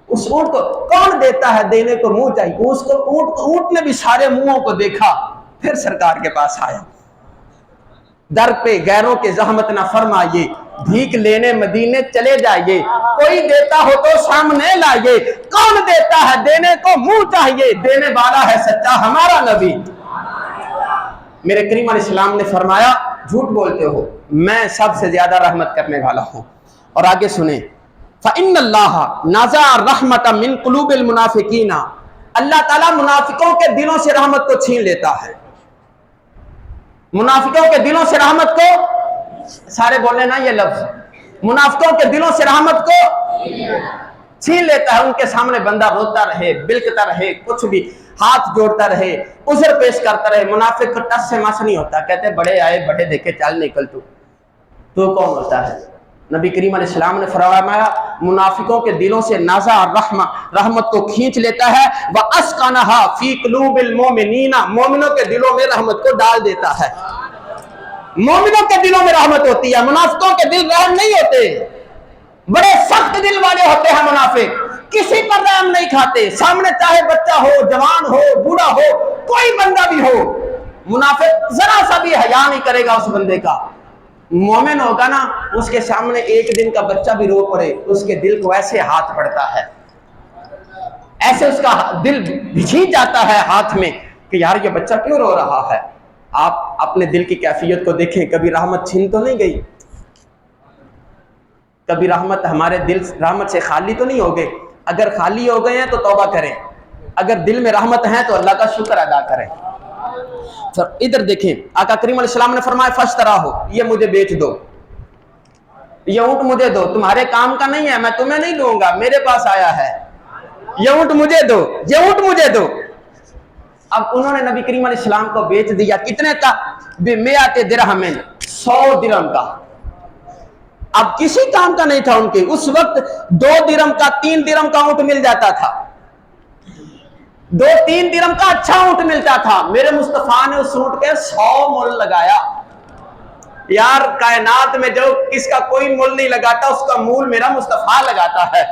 اس اونٹ کو کون دیتا ہے دینے کو منہ چاہیے۔ اونٹ نے بھی سارے منہوں کو دیکھا، پھر سرکار کے پاس آیا۔ در پہ غیروں کے زحمت نہ فرمائیے، بھیک لینے مدینے چلے جائیے، کوئی دیتا ہو تو سامنے لائیے، کون دیتا ہے دینے کو منہ چاہیے، دینے والا ہے سچا ہمارا نبی۔ میرے کریم علیہ السلام نے فرمایا جھوٹ بولتے ہو، میں سب سے زیادہ رحمت کرنے والا ہوں۔ اور آگے سنیں فَإِنَّ اللَّهَ نَزَعَ الرَّحْمَةَ مِن قُلُوبِ الْمُنَافِقِينَ، اللہ تعالیٰ منافقوں کے دلوں سے رحمت کو چھین لیتا ہے۔ منافقوں کے دلوں سے رحمت کو، سارے بولے نا یہ لفظ، منافقوں کے دلوں سے رحمت کو چھین لیتا ہے۔ ان کے سامنے بندہ روتا رہے، بلکتا رہے، کچھ بھی ہاتھ جوڑتا رہے، عذر پیش کرتا رہے، منافق کو ٹس سے مس نہیں ہوتا، کہتے بڑے آئے بڑے دیکھے چل نکل تو کون ہوتا ہے۔ نبی کریم علیہ السلام نے فرمایا منافقوں کے دلوں سے نازع الرحمہ، رحمت کو کھینچ لیتا ہے، وَأَسْقَنَهَا فِي قُلُوبِ الْمُؤْمِنِينَ، مومنوں کے دلوں میں رحمت کو ڈال دیتا ہے۔ مومنوں کے دلوں میں رحمت ہوتی ہے، منافقوں کے دل رحم نہیں ہوتے، بڑے سخت دل والے ہوتے ہیں منافق، کسی پر رحم نہیں کھاتے، سامنے چاہے بچہ ہو، جوان ہو، بوڑھا ہو، کوئی بندہ بھی ہو، منافق ذرا سا بھی حیا نہیں کرے گا اس بندے کا۔ مومن ہوگا نا، اس کے سامنے ایک دن کا بچہ بھی رو پڑے اس کے دل کو ایسے ہاتھ پڑتا ہے، ایسے اس کا دل بھیج جاتا ہے ہاتھ میں کہ یار یہ بچہ کیوں رو رہا ہے۔ آپ اپنے دل کی کیفیت کو دیکھیں، کبھی رحمت چھین تو نہیں گئی، کبھی رحمت ہمارے دل رحمت سے خالی تو نہیں ہو گئے۔ اگر خالی ہو گئے ہیں تو توبہ کریں، اگر دل میں رحمت ہے تو اللہ کا شکر ادا کریں۔ ادھر دیکھیں آقا کریم علیہ السلام نے فرمایا فَاشْتَرَاهُ، یہ مجھے بیچ دو، یہ اونٹ مجھے دو، تمہارے کام کا نہیں ہے، میں تمہیں نہیں دوں گا، میرے پاس آیا ہے، یہ اونٹ مجھے دو، یہ اونٹ مجھے دو۔ اب انہوں نے نبی کریم علیہ السلام کو بیچ دیا، کتنے کا؟ بِمِئَةِ دِرْہَمٍ، 100 درہم کا۔ اب کسی کام کا نہیں تھا ان کے، اس وقت 2 درہم کا 3 درہم کا اونٹ مل جاتا تھا، 2-3 درہم کا اچھا اونٹ ملتا تھا۔ میرے مصطفیٰ نے اس اونٹ کے 100 مول لگایا۔ یار کائنات میں جو کس کا کوئی مول نہیں لگاتا اس کا مول میرا مصطفیٰ لگاتا ہے۔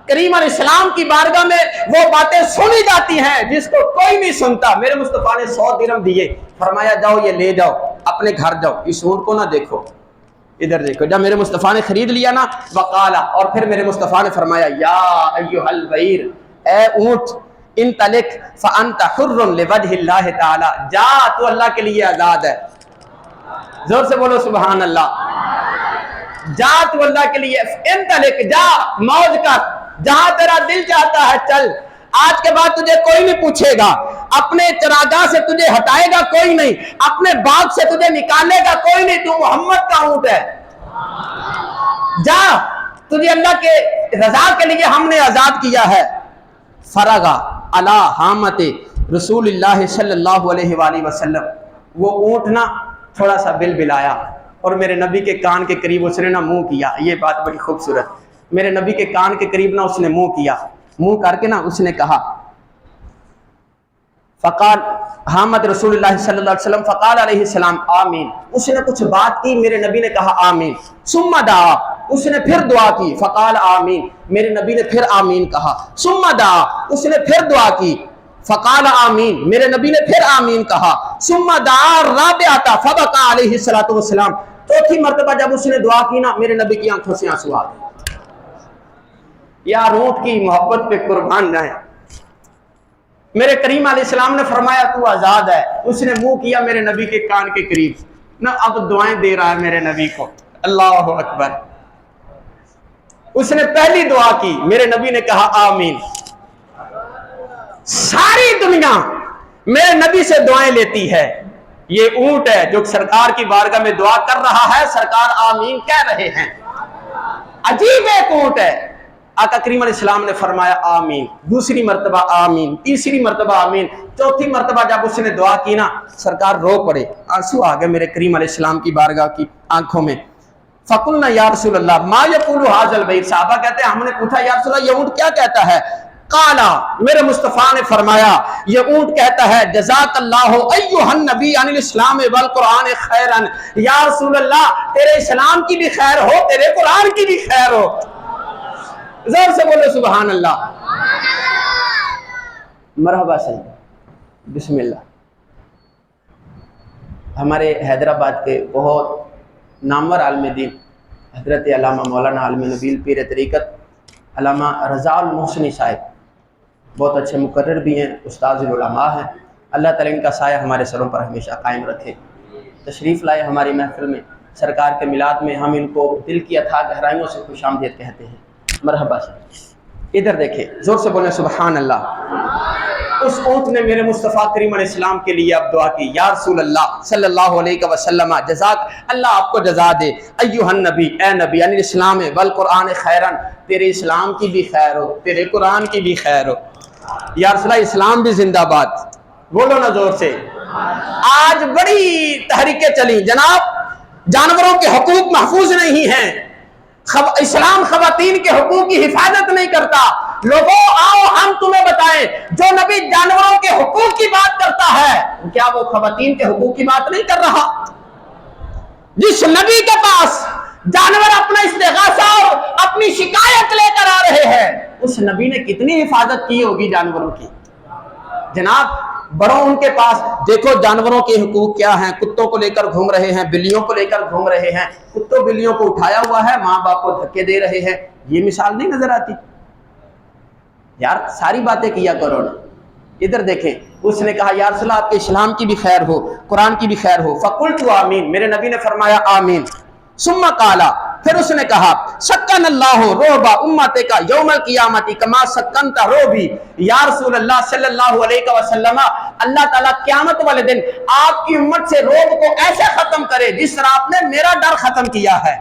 کریم علیہ السلام کی بارگاہ میں وہ باتیں سنی جاتی ہیں جس کو کوئی نہیں سنتا۔ میرے مصطفیٰ نے 100 درہم دیے، فرمایا جاؤ یہ لے جاؤ اپنے گھر جاؤ، اس اونٹ کو نہ دیکھو، ادھر دیکھو۔ جب میرے مصطفیٰ نے خرید لیا نا، وقالا، اور پھر میرے مصطفیٰ نے فرمایا یا ایھا البعیر، اے اونٹ، انطلق فانت حر لوجہ اللہ تعالی، جا تو اللہ کے لیے آزاد ہے۔ زور سے بولو سبحان اللہ۔ جا تو اللہ کے لیے، انطلق، جا موج کر، جہاں تیرا دل چاہتا ہے چل، آج کے بعد تجھے کوئی نہیں پوچھے گا، اپنے چراگاہ سے تجھے ہٹائے گا کوئی نہیں، اپنے باغ سے تجھے نکالے گا کوئی نہیں، تو محمد کا اونٹ ہے، جا، تجھے اللہ کے رضا کے لیے ہم نے آزاد کیا ہے۔ فرغا علی حامت رسول اللہ صلی اللہ علیہ وآلہ وسلم، وہ اونٹ نا تھوڑا سا بل بلایا اور میرے نبی کے کان کے قریب اس نے نا منہ کیا، یہ بات بڑی خوبصورت، میرے نبی کے کان کے قریب نا اس نے منہ کیا، منہ کر کے نا اس نے کہا، فقال حامد رسول اللہ صلی اللہ علیہ وسلم فقال علیہ السلام آمین، اس نے کچھ بات کی، میرے نبی نے کہا آمین، ثم دعا، اس نے پھر دعا کی، فقال آمین، میرے نبی نے پھر آمین کہا، ثم دعا، اس نے پھر دعا کی، فقال آمین، میرے نبی نے پھر آمین کہا، ثم دعا الرابعۃ فبکى علیہ الصلوۃ والسلام، چوتھی مرتبہ جب اس نے دعا کی نا، میرے نبی کی آنکھوں سے آنسو آ گئے۔ یار اونٹ کی محبت پہ قربان جائیں۔ میرے کریم علیہ السلام نے فرمایا تو آزاد ہے، اس نے منہ کیا میرے نبی کے کان کے قریب نہ، اب دعائیں دے رہا ہے میرے نبی کو، اللہ اکبر۔ اس نے پہلی دعا کی، میرے نبی نے کہا آمین۔ ساری دنیا میرے نبی سے دعائیں لیتی ہے، یہ اونٹ ہے جو سرکار کی بارگاہ میں دعا کر رہا ہے، سرکار آمین کہہ رہے ہیں۔ عجیب ایک اونٹ ہے، آقا کریم علیہ السلام نے فرمایا آمین، دوسری مرتبہ آمین، تیسری مرتبہ آمین، چوتھی مرتبہ جب اس نے دعا کی نا، سرکار رو پڑے، آنسو آ گئے میرے کریم علیہ السلام کی بارگاہ کی آنکھوں میں۔ فقلنا یا رسول اللہ ما یقول ھذا البعیر، صحابہ کہتے ہیں ہم نے پوچھا یا رسول اللہ یہ اونٹ کیا کہتا ہے؟ قالا، میرے مصطفیٰ نے فرمایا یہ اونٹ کہتا ہے جزاک اللہ ایھا النبی عن الاسلام والقرآن خیرا، یا رسول اللہ تیرے اسلام کی بھی خیر ہو، تیرے قرآن کی بھی خیر ہو۔ زور سے بولو سبحان اللہ، مرحبا سید، بسم اللہ۔ ہمارے حیدرآباد کے بہت نامور عالم دین حضرت علامہ مولانا عالم نبیل پیر طریقت علامہ رضا المحسنی صاحب بہت اچھے مقرر بھی ہیں، استاذ العلماء ہیں، اللہ تعالیٰ ان کا سایہ ہمارے سروں پر ہمیشہ قائم رکھے۔ تشریف لائے ہماری محفل میں، سرکار کے میلاد میں ہم ان کو دل کی اتھاہ گہرائیوں سے خوش آمدید کہتے ہیں، مرحبا سے۔ ادھر دیکھیں، زور سے بولیں سبحان اللہ۔ اس اونٹ نے میرے مصطفیٰ کریم علیہ السلام کے لیے اب دعا کی، یا رسول اللہ صلی اللہ علیہ وسلم جزاک اللہ آپ کو جزا دے، ایھا النبی، اے نبی، یعنی اسلام والقرآن خیرا، تیرے اسلام کی بھی خیر ہو، تیرے قرآن کی بھی خیر ہو۔ یا رسول اللہ اسلام بھی زندہ باد، بولو نا زور سے۔ آج بڑی تحریکیں چلی جناب، جانوروں کے حقوق محفوظ نہیں ہیں، اسلام خواتین کے حقوق کی حفاظت نہیں کرتا۔ لوگوں آؤ ہم تمہیں بتائیں، جو نبی جانوروں کے حقوق کی بات کرتا ہے کیا وہ خواتین کے حقوق کی بات نہیں کر رہا؟ جس نبی کے پاس جانور اپنا استغاثہ اور اپنی شکایت لے کر آ رہے ہیں، اس نبی نے کتنی حفاظت کی ہوگی جانوروں کی۔ جناب بڑوں ان کے پاس دیکھو جانوروں کے حقوق کیا ہیں، کتوں کو لے کر گھوم رہے ہیں، بلیوں کو لے کر گھوم رہے ہیں، کتوں بلیوں کو اٹھایا ہوا ہے، ماں باپ کو دھکے دے رہے ہیں، یہ مثال نہیں نظر آتی؟ یار ساری باتیں کیا کرو نا۔ ادھر دیکھیں، اس نے کہا یا رسول اللہ آپ کے اسلام کی بھی خیر ہو، قرآن کی بھی خیر ہو۔ فقلت آمین، میرے نبی نے فرمایا آمین۔ ثم قالا، پھر اس نے کہا سکن اللہ روبا امت کا یوم القیامت کما سکنت روبی، یا رسول اللہ صلی اللہ علیہ وسلم اللہ تعالیٰ قیامت والے دن آپ کی امت سے روب کو ایسے ختم کرے جس طرح آپ نے میرا ڈر ختم کیا ہے۔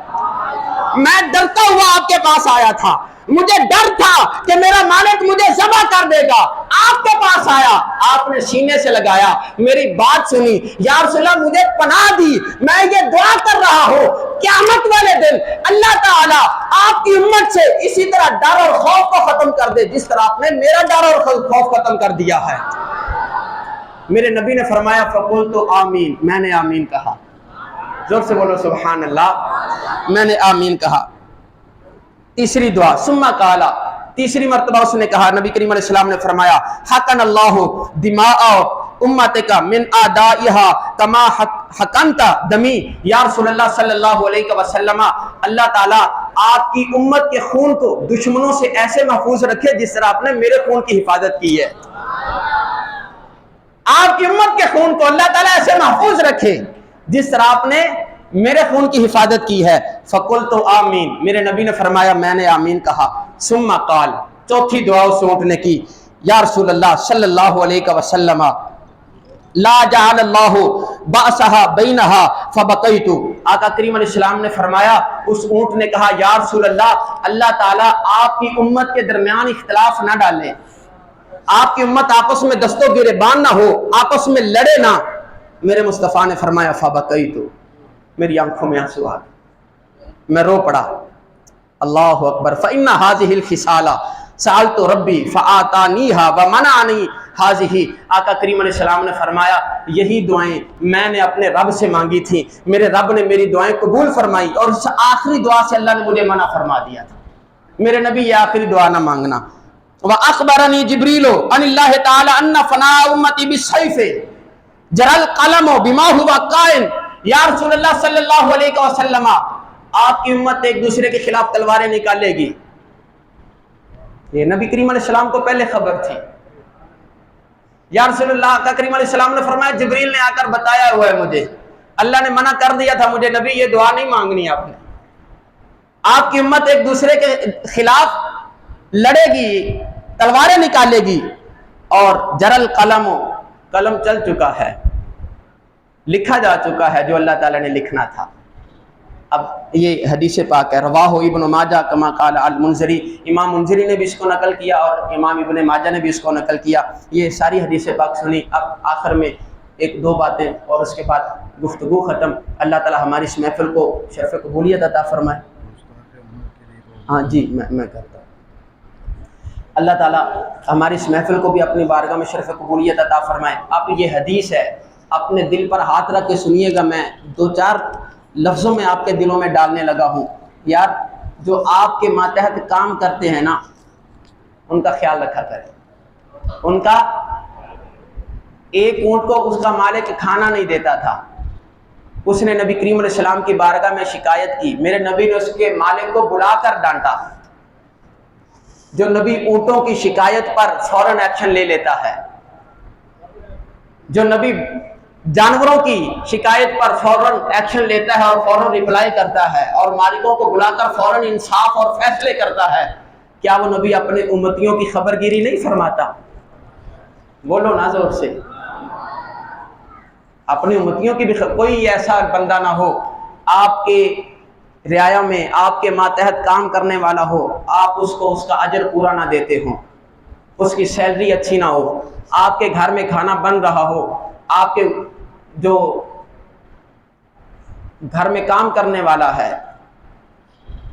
میں ڈرتا ہوا آپ کے پاس آیا تھا، مجھے ڈر تھا کہ میرا مالک مجھے ذبح کر دے گا، آپ کے پاس آیا، آپ نے سینے سے لگایا، میری بات سنی، یا رسول اللہ مجھے پناہ دی، میں یہ دعا کر رہا ہوں قیامت والے دن اللہ تعالیٰ آپ کی امت سے اسی طرح ڈر اور خوف کو ختم کر دے جس طرح آپ نے میرا ڈر اور خوف ختم کر دیا ہے۔ میرے نبی نے فرمایا فقلت آمین، میں نے آمین کہا، زور سے بولو سبحان اللہ، میں نے آمین کہا۔ تیسری دعا ثم قالا، تیسری مرتبہ اس نے کہا، نبی کریم علیہ السلام نے فرمایا حقن اللہ دماء امتک من اعدائها کما حقنت دمی، یا رسول اللہ صلی اللہ علیہ وسلم اللہ تعالیٰ آپ کی امت کے خون کو دشمنوں سے ایسے محفوظ رکھے جس طرح آپ نے میرے خون کی حفاظت کی ہے۔ آپ کی امت کے خون کو اللہ تعالیٰ ایسے محفوظ رکھے جس طرح آپ نے میرے خون کی حفاظت کی ہے۔ فقلت آمین، میرے نبی نے فرمایا میں نے آمین کہا۔ ثم قال، چوتھی دعا اس اونٹ نے کی، یا رسول اللہ صلی اللہ علیہ وسلم لا جعل اللہ بأسها بینها فبقیت، آقا کریم علیہ السلام نے فرمایا، اس اونٹ نے کہا یا رسول اللہ تعالیٰ آپ کی امت کے درمیان اختلاف نہ ڈالے، آپ کی امت آپس میں دست و گریبان نہ ہو، آپس میں لڑے نہ۔ میرے مصطفیٰ نے فرمایا فبقیت، میری آنکھوں میں آنسو آ گئے، میں رو پڑا۔ اللہ اکبر۔ فإن هذه الخصال سألت ربی فآتانیها ومنعنی هذه، آقا کریم علیہ السلام نے فرمایا یہی دعائیں میں نے اپنے رب سے مانگی تھی، میرے رب نے میری دعائیں قبول فرمائی، اور اس آخری دعا سے اللہ نے مجھے منع فرما دیا تھا۔ میرے نبی یہ آخری دعا نہ مانگنا۔ وأخبرنی جبریل ان اللہ تعالی ان فناء امتی بالسیف جرى القلم بما هو قائم، یا رسول اللہ صلی اللہ علیہ وسلم آپ کی امت ایک دوسرے کے خلاف تلواریں نکالے گی، یہ نبی کریم علیہ السلام کو پہلے خبر تھی۔ یا رسول اللہ آقا کریم علیہ السلام نے فرمایا جبریل نے آ کر بتایا ہوا ہے مجھے، اللہ نے منع کر دیا تھا مجھے نبی یہ دعا نہیں مانگنی آپ نے، آپ کی امت ایک دوسرے کے خلاف لڑے گی، تلواریں نکالے گی، اور جرل قلم، قلم چل چکا ہے، لکھا جا چکا ہے جو اللہ تعالیٰ نے لکھنا تھا۔ اب یہ حدیث پاک ہے، رواہ ابن ماجہ کما قال المنذری، امام منذری نے بھی اس کو نقل کیا اور امام ابن ماجہ نے بھی اس کو نقل کیا۔ یہ ساری حدیث پاک سنی۔ اب آخر میں ایک دو باتیں اور اس کے بعد گفتگو ختم۔ اللہ تعالیٰ ہماری اس محفل کو شرف قبولیت عطا فرمائے۔ ہاں جی میں کرتا ہوں۔ اللہ تعالیٰ ہماری اس محفل کو بھی اپنی بارگاہ میں شرف قبولیت عطا فرمائے۔ اب یہ حدیث ہے، اپنے دل پر ہاتھ رکھ کے سنیے گا، میں دو چار لفظوں میں آپ کے دلوں میں ڈالنے لگا ہوں۔ یار جو آپ کے ماتحت کام کرتے ہیں نا، ان کا خیال رکھا کریں۔ ان کا ایک اونٹ کو اس کا مالک کھانا نہیں دیتا تھا، اس نے نبی کریم علیہ السلام کی بارگاہ میں شکایت کی، میرے نبی نے اس کے مالک کو بلا کر ڈانٹا۔ جو نبی اونٹوں کی شکایت پر فوراً ایکشن لے لیتا ہے، جو نبی جانوروں کی شکایت پر فوراً ایکشن لیتا ہے اور فوراً ریپلائی کرتا ہے اور مالکوں کو بلا کر فوراً انصاف اور فیصلے کرتا ہے، کیا وہ نبی اپنے امتیوں کی خبر گیری نہیں فرماتا؟ بولو نا زور سے۔ اپنی امتیوں کی بھی کوئی ایسا بندہ نہ ہو آپ کے رعایا میں، آپ کے ماتحت کام کرنے والا ہو، آپ اس کو اس کا اجر پورا نہ دیتے ہوں، اس کی سیلری اچھی نہ ہو، آپ کے گھر میں کھانا بن رہا ہو، آپ کے جو گھر میں کام کرنے والا ہے،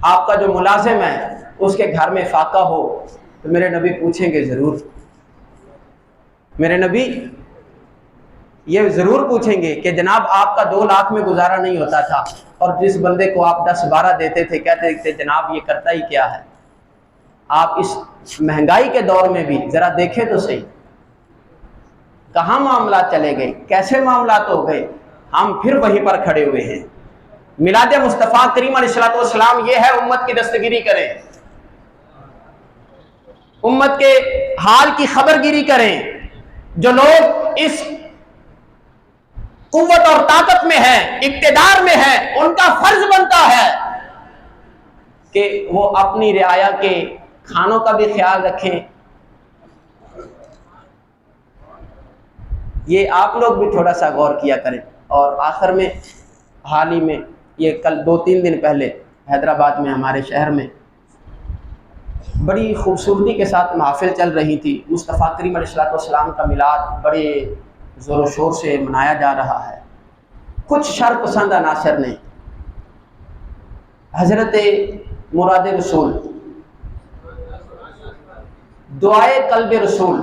آپ کا جو ملازم ہے، اس کے گھر میں فاقہ ہو، تو میرے نبی پوچھیں گے ضرور، میرے نبی یہ ضرور پوچھیں گے کہ جناب آپ کا 2 لاکھ میں گزارا نہیں ہوتا تھا اور جس بندے کو آپ 10-12 دیتے تھے کہتے تھے جناب یہ کرتا ہی کیا ہے؟ آپ اس مہنگائی کے دور میں بھی ذرا دیکھیں تو صحیح، کہاں معاملات چلے گئے، کیسے معاملات ہو گئے، ہم پھر وہیں پر کھڑے ہوئے ہیں۔ میلاد مصطفیٰ کریم علیہ السلام یہ ہے امت کی دستگیری کریں، امت کے حال کی خبر گیری کریں۔ جو لوگ اس قوت اور طاقت میں ہیں، اقتدار میں ہیں، ان کا فرض بنتا ہے کہ وہ اپنی رعایا کے کھانوں کا بھی خیال رکھیں۔ یہ آپ لوگ بھی تھوڑا سا غور کیا کریں۔ اور آخر میں حال ہی میں یہ کل 2-3 دن پہلے حیدرآباد میں ہمارے شہر میں بڑی خوبصورتی کے ساتھ محافل چل رہی تھی۔ مصطفیٰ کریم علیہ السلام کا میلاد بڑے زور و شور سے منایا جا رہا ہے۔ کچھ شر پسند عناصر نے حضرت مراد رسول، دعائے قلب رسول،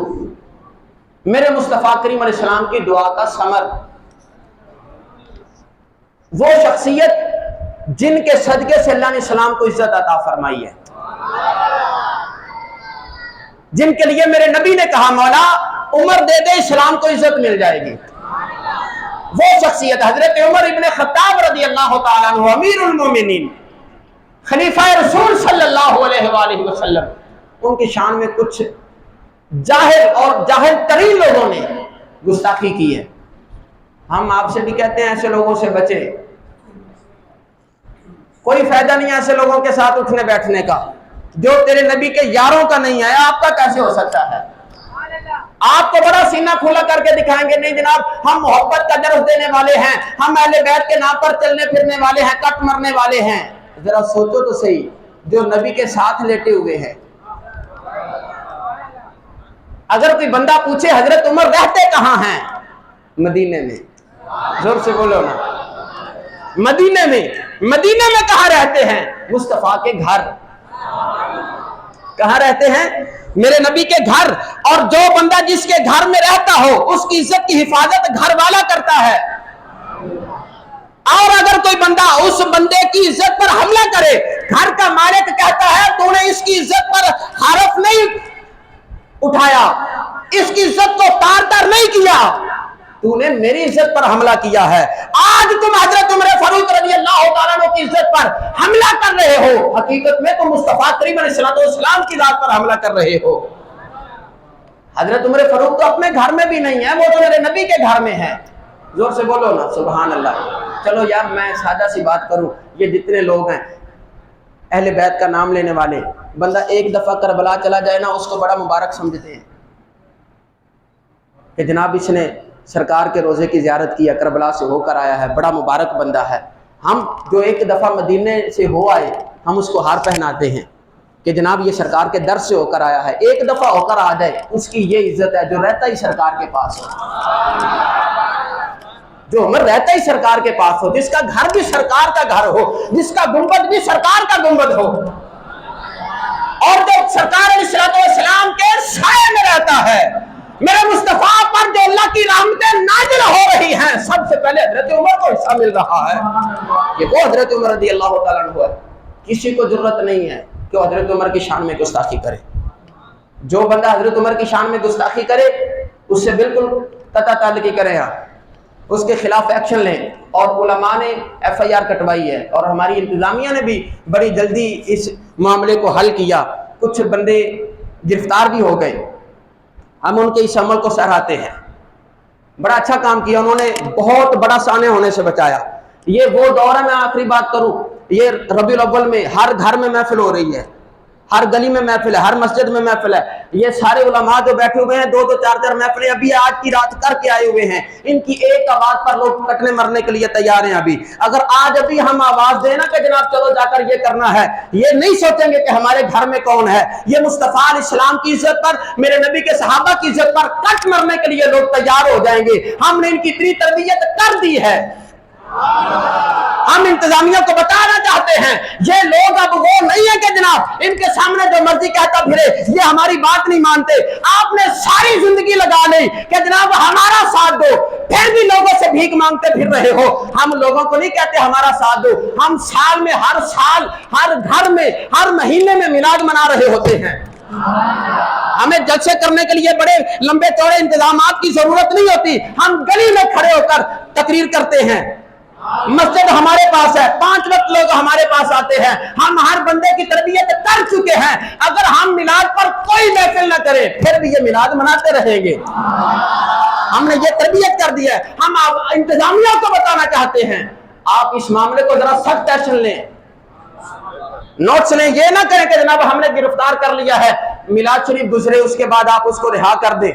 میرے مصطفیٰ کریم علیہ السلام کی دعا کا ثمر، وہ شخصیت جن کے صدقے سے اللہ نے اسلام کو عزت عطا فرمائی ہے، جن کے لیے میرے نبی نے کہا مولا عمر دے دے اسلام کو عزت مل جائے گی، وہ شخصیت حضرت عمر ابن خطاب رضی اللہ تعالیٰ عنہ، امیر المومنین، خلیفہ رسول صلی اللہ علیہ وآلہ وسلم، ان کی شان میں کچھ جاہل اور جاہل ترین لوگوں نے گستاخی کی ہے۔ ہم آپ سے بھی کہتے ہیں ایسے لوگوں سے بچیں، کوئی فائدہ نہیں ایسے لوگوں کے ساتھ اٹھنے بیٹھنے کا، جو تیرے نبی کے یاروں کا نہیں ہے، آپ کا کیسے ہو سکتا ہے؟ آپ کو بڑا سینہ کھولا کر کے دکھائیں گے نہیں جناب ہم محبت کا درس دینے والے ہیں، ہم اہل بیت کے نام پر چلنے پھرنے والے ہیں، کٹ مرنے والے ہیں۔ ذرا سوچو تو صحیح، جو نبی کے ساتھ لیٹے ہوئے ہیں۔ اگر کوئی بندہ پوچھے حضرت عمر رہتے کہاں ہیں؟ مدینے میں، زور سے بولو نا، مدینے میں۔ مدینے میں کہاں رہتے ہیں؟ مصطفیٰ کے گھر۔ کہاں رہتے ہیں؟ میرے نبی کے گھر۔ اور جو بندہ جس کے گھر میں رہتا ہو اس کی عزت کی حفاظت گھر والا کرتا ہے، اور اگر کوئی بندہ اس بندے کی عزت پر حملہ کرے، گھر کا مالک کہتا ہے تو نے اس کی عزت پر حرف نہیں اٹھایا، اس کی عزت کو تار تار نہیں کیا، تو نے میری عزت پر حملہ کیا ہے۔ آج تم حضرت عمر فاروق رضی اللہ تعالیٰ عنہ کی عزت پر حملہ کر رہے ہو، حقیقت میں تم مصطفیٰ کریم علیہ السلام کی ذات پر حملہ کر رہے ہو۔ حضرت عمر فاروق تو اپنے گھر میں بھی نہیں ہے، وہ تو میرے نبی کے گھر میں ہے۔ زور سے بولو نا سبحان اللہ۔ چلو یار میں سادہ سی بات کروں، یہ جتنے لوگ ہیں اہل بیت کا نام لینے والے، بندہ ایک دفعہ کربلا چلا جائے نا اس کو بڑا مبارک سمجھتے ہیں کہ جناب اس نے سرکار کے روزے کی زیارت کی ہے، کربلا سے ہو کر آیا ہے، بڑا مبارک بندہ ہے۔ ہم جو ایک دفعہ مدینے سے ہو آئے، ہم اس کو ہار پہناتے ہیں کہ جناب یہ سرکار کے در سے ہو کر آیا ہے۔ ایک دفعہ ہو کر آ جائے اس کی یہ عزت ہے جو رہتا ہی سرکار کے پاس ہو، جو عمر رہتا ہی سرکار کے پاس ہو، جس کا گھر بھی سرکار کا گھر ہو، جس کا گنبد بھی سرکار کا گنبد ہو، اور جو سرکار علیہ السلام کے سائے میں رہتا ہے۔ میرے مصطفیٰ پر جو اللہ کی رحمتیں نازل ہو رہی ہیں، سب سے پہلے حضرت عمر کو حصہ مل رہا ہے۔ یہ وہ حضرت عمر رضی اللہ تعالیٰ عنہ ہے۔ کسی کو ضرورت نہیں ہے کہ وہ حضرت عمر کی شان میں گستاخی کرے۔ جو بندہ حضرت عمر کی شان میں گستاخی کرے اس سے بالکل قطع تعلقی کریں، آپ اس کے خلاف ایکشن لیں۔ اور علماء نے FIR کٹوائی ہے، اور ہماری انتظامیہ نے بھی بڑی جلدی اس معاملے کو حل کیا۔ کچھ بندے گرفتار بھی ہو گئے، ہم ان کے اس عمل کو سراہتے ہیں۔ بڑا اچھا کام کیا انہوں نے، بہت بڑا سامنے ہونے سے بچایا۔ یہ وہ دور ہے، میں آخری بات کروں، یہ ربیع الاول میں ہر گھر میں محفل ہو رہی ہے، ہر گلی میں محفل ہے، ہر مسجد میں محفل ہے۔ یہ سارے علماء جو بیٹھے ہوئے ہیں، 2-2 4-4 محفلیں ابھی آج کی رات کر کے آئے ہوئے ہیں۔ ان کی ایک آواز پر لوگ کٹنے مرنے کے لیے تیار ہیں۔ ابھی اگر آج ابھی ہم آواز دیں نا کہ جناب چلو جا کر یہ کرنا ہے، یہ نہیں سوچیں گے کہ ہمارے گھر میں کون ہے۔ یہ مصطفیٰ علیہ السلام کی عزت پر، میرے نبی کے صحابہ کی عزت پر کٹ مرنے کے لیے لوگ تیار ہو جائیں گے۔ ہم نے ان کی اتنی تربیت کر دی ہے۔ ہم انتظامیہ کو بتانا چاہتے ہیں یہ لوگ اب وہ نہیں ہے کہ جناب ان کے سامنے جو مرضی کہتا پھرے، یہ ہماری بات نہیں مانتے۔ آپ نے ساری زندگی لگا لی کہ جناب ہمارا ساتھ دو، پھر بھی لوگوں سے بھیک مانگتے پھر رہے ہو۔ ہم لوگوں کو نہیں کہتے ہمارا ساتھ دو، ہم سال میں ہر سال ہر گھر میں ہر مہینے میں میلاد منا رہے ہوتے ہیں۔ ہمیں جلسے کرنے کے لیے بڑے لمبے چوڑے انتظامات کی ضرورت نہیں ہوتی، ہم گلی میں کھڑے ہو کر تقریر کرتے ہیں۔ مسجد ہمارے پاس ہے، 5 وقت لوگ ہمارے پاس آتے ہیں، ہم ہر بندے کی تربیت کر چکے ہیں۔ اگر ہم میلاد پر کوئی محفل نہ کریں پھر بھی یہ میلاد مناتے رہیں گے۔ ہم نے یہ تربیت کر دی ہے۔ ہم انتظامیہ کو بتانا چاہتے ہیں آپ اس معاملے کو ذرا سخت ایکشن لیں، نوٹس لیں۔ یہ نہ کریں کہ جناب ہم نے گرفتار کر لیا ہے، میلاد شریف گزرے اس کے بعد آپ اس کو رہا کر دیں۔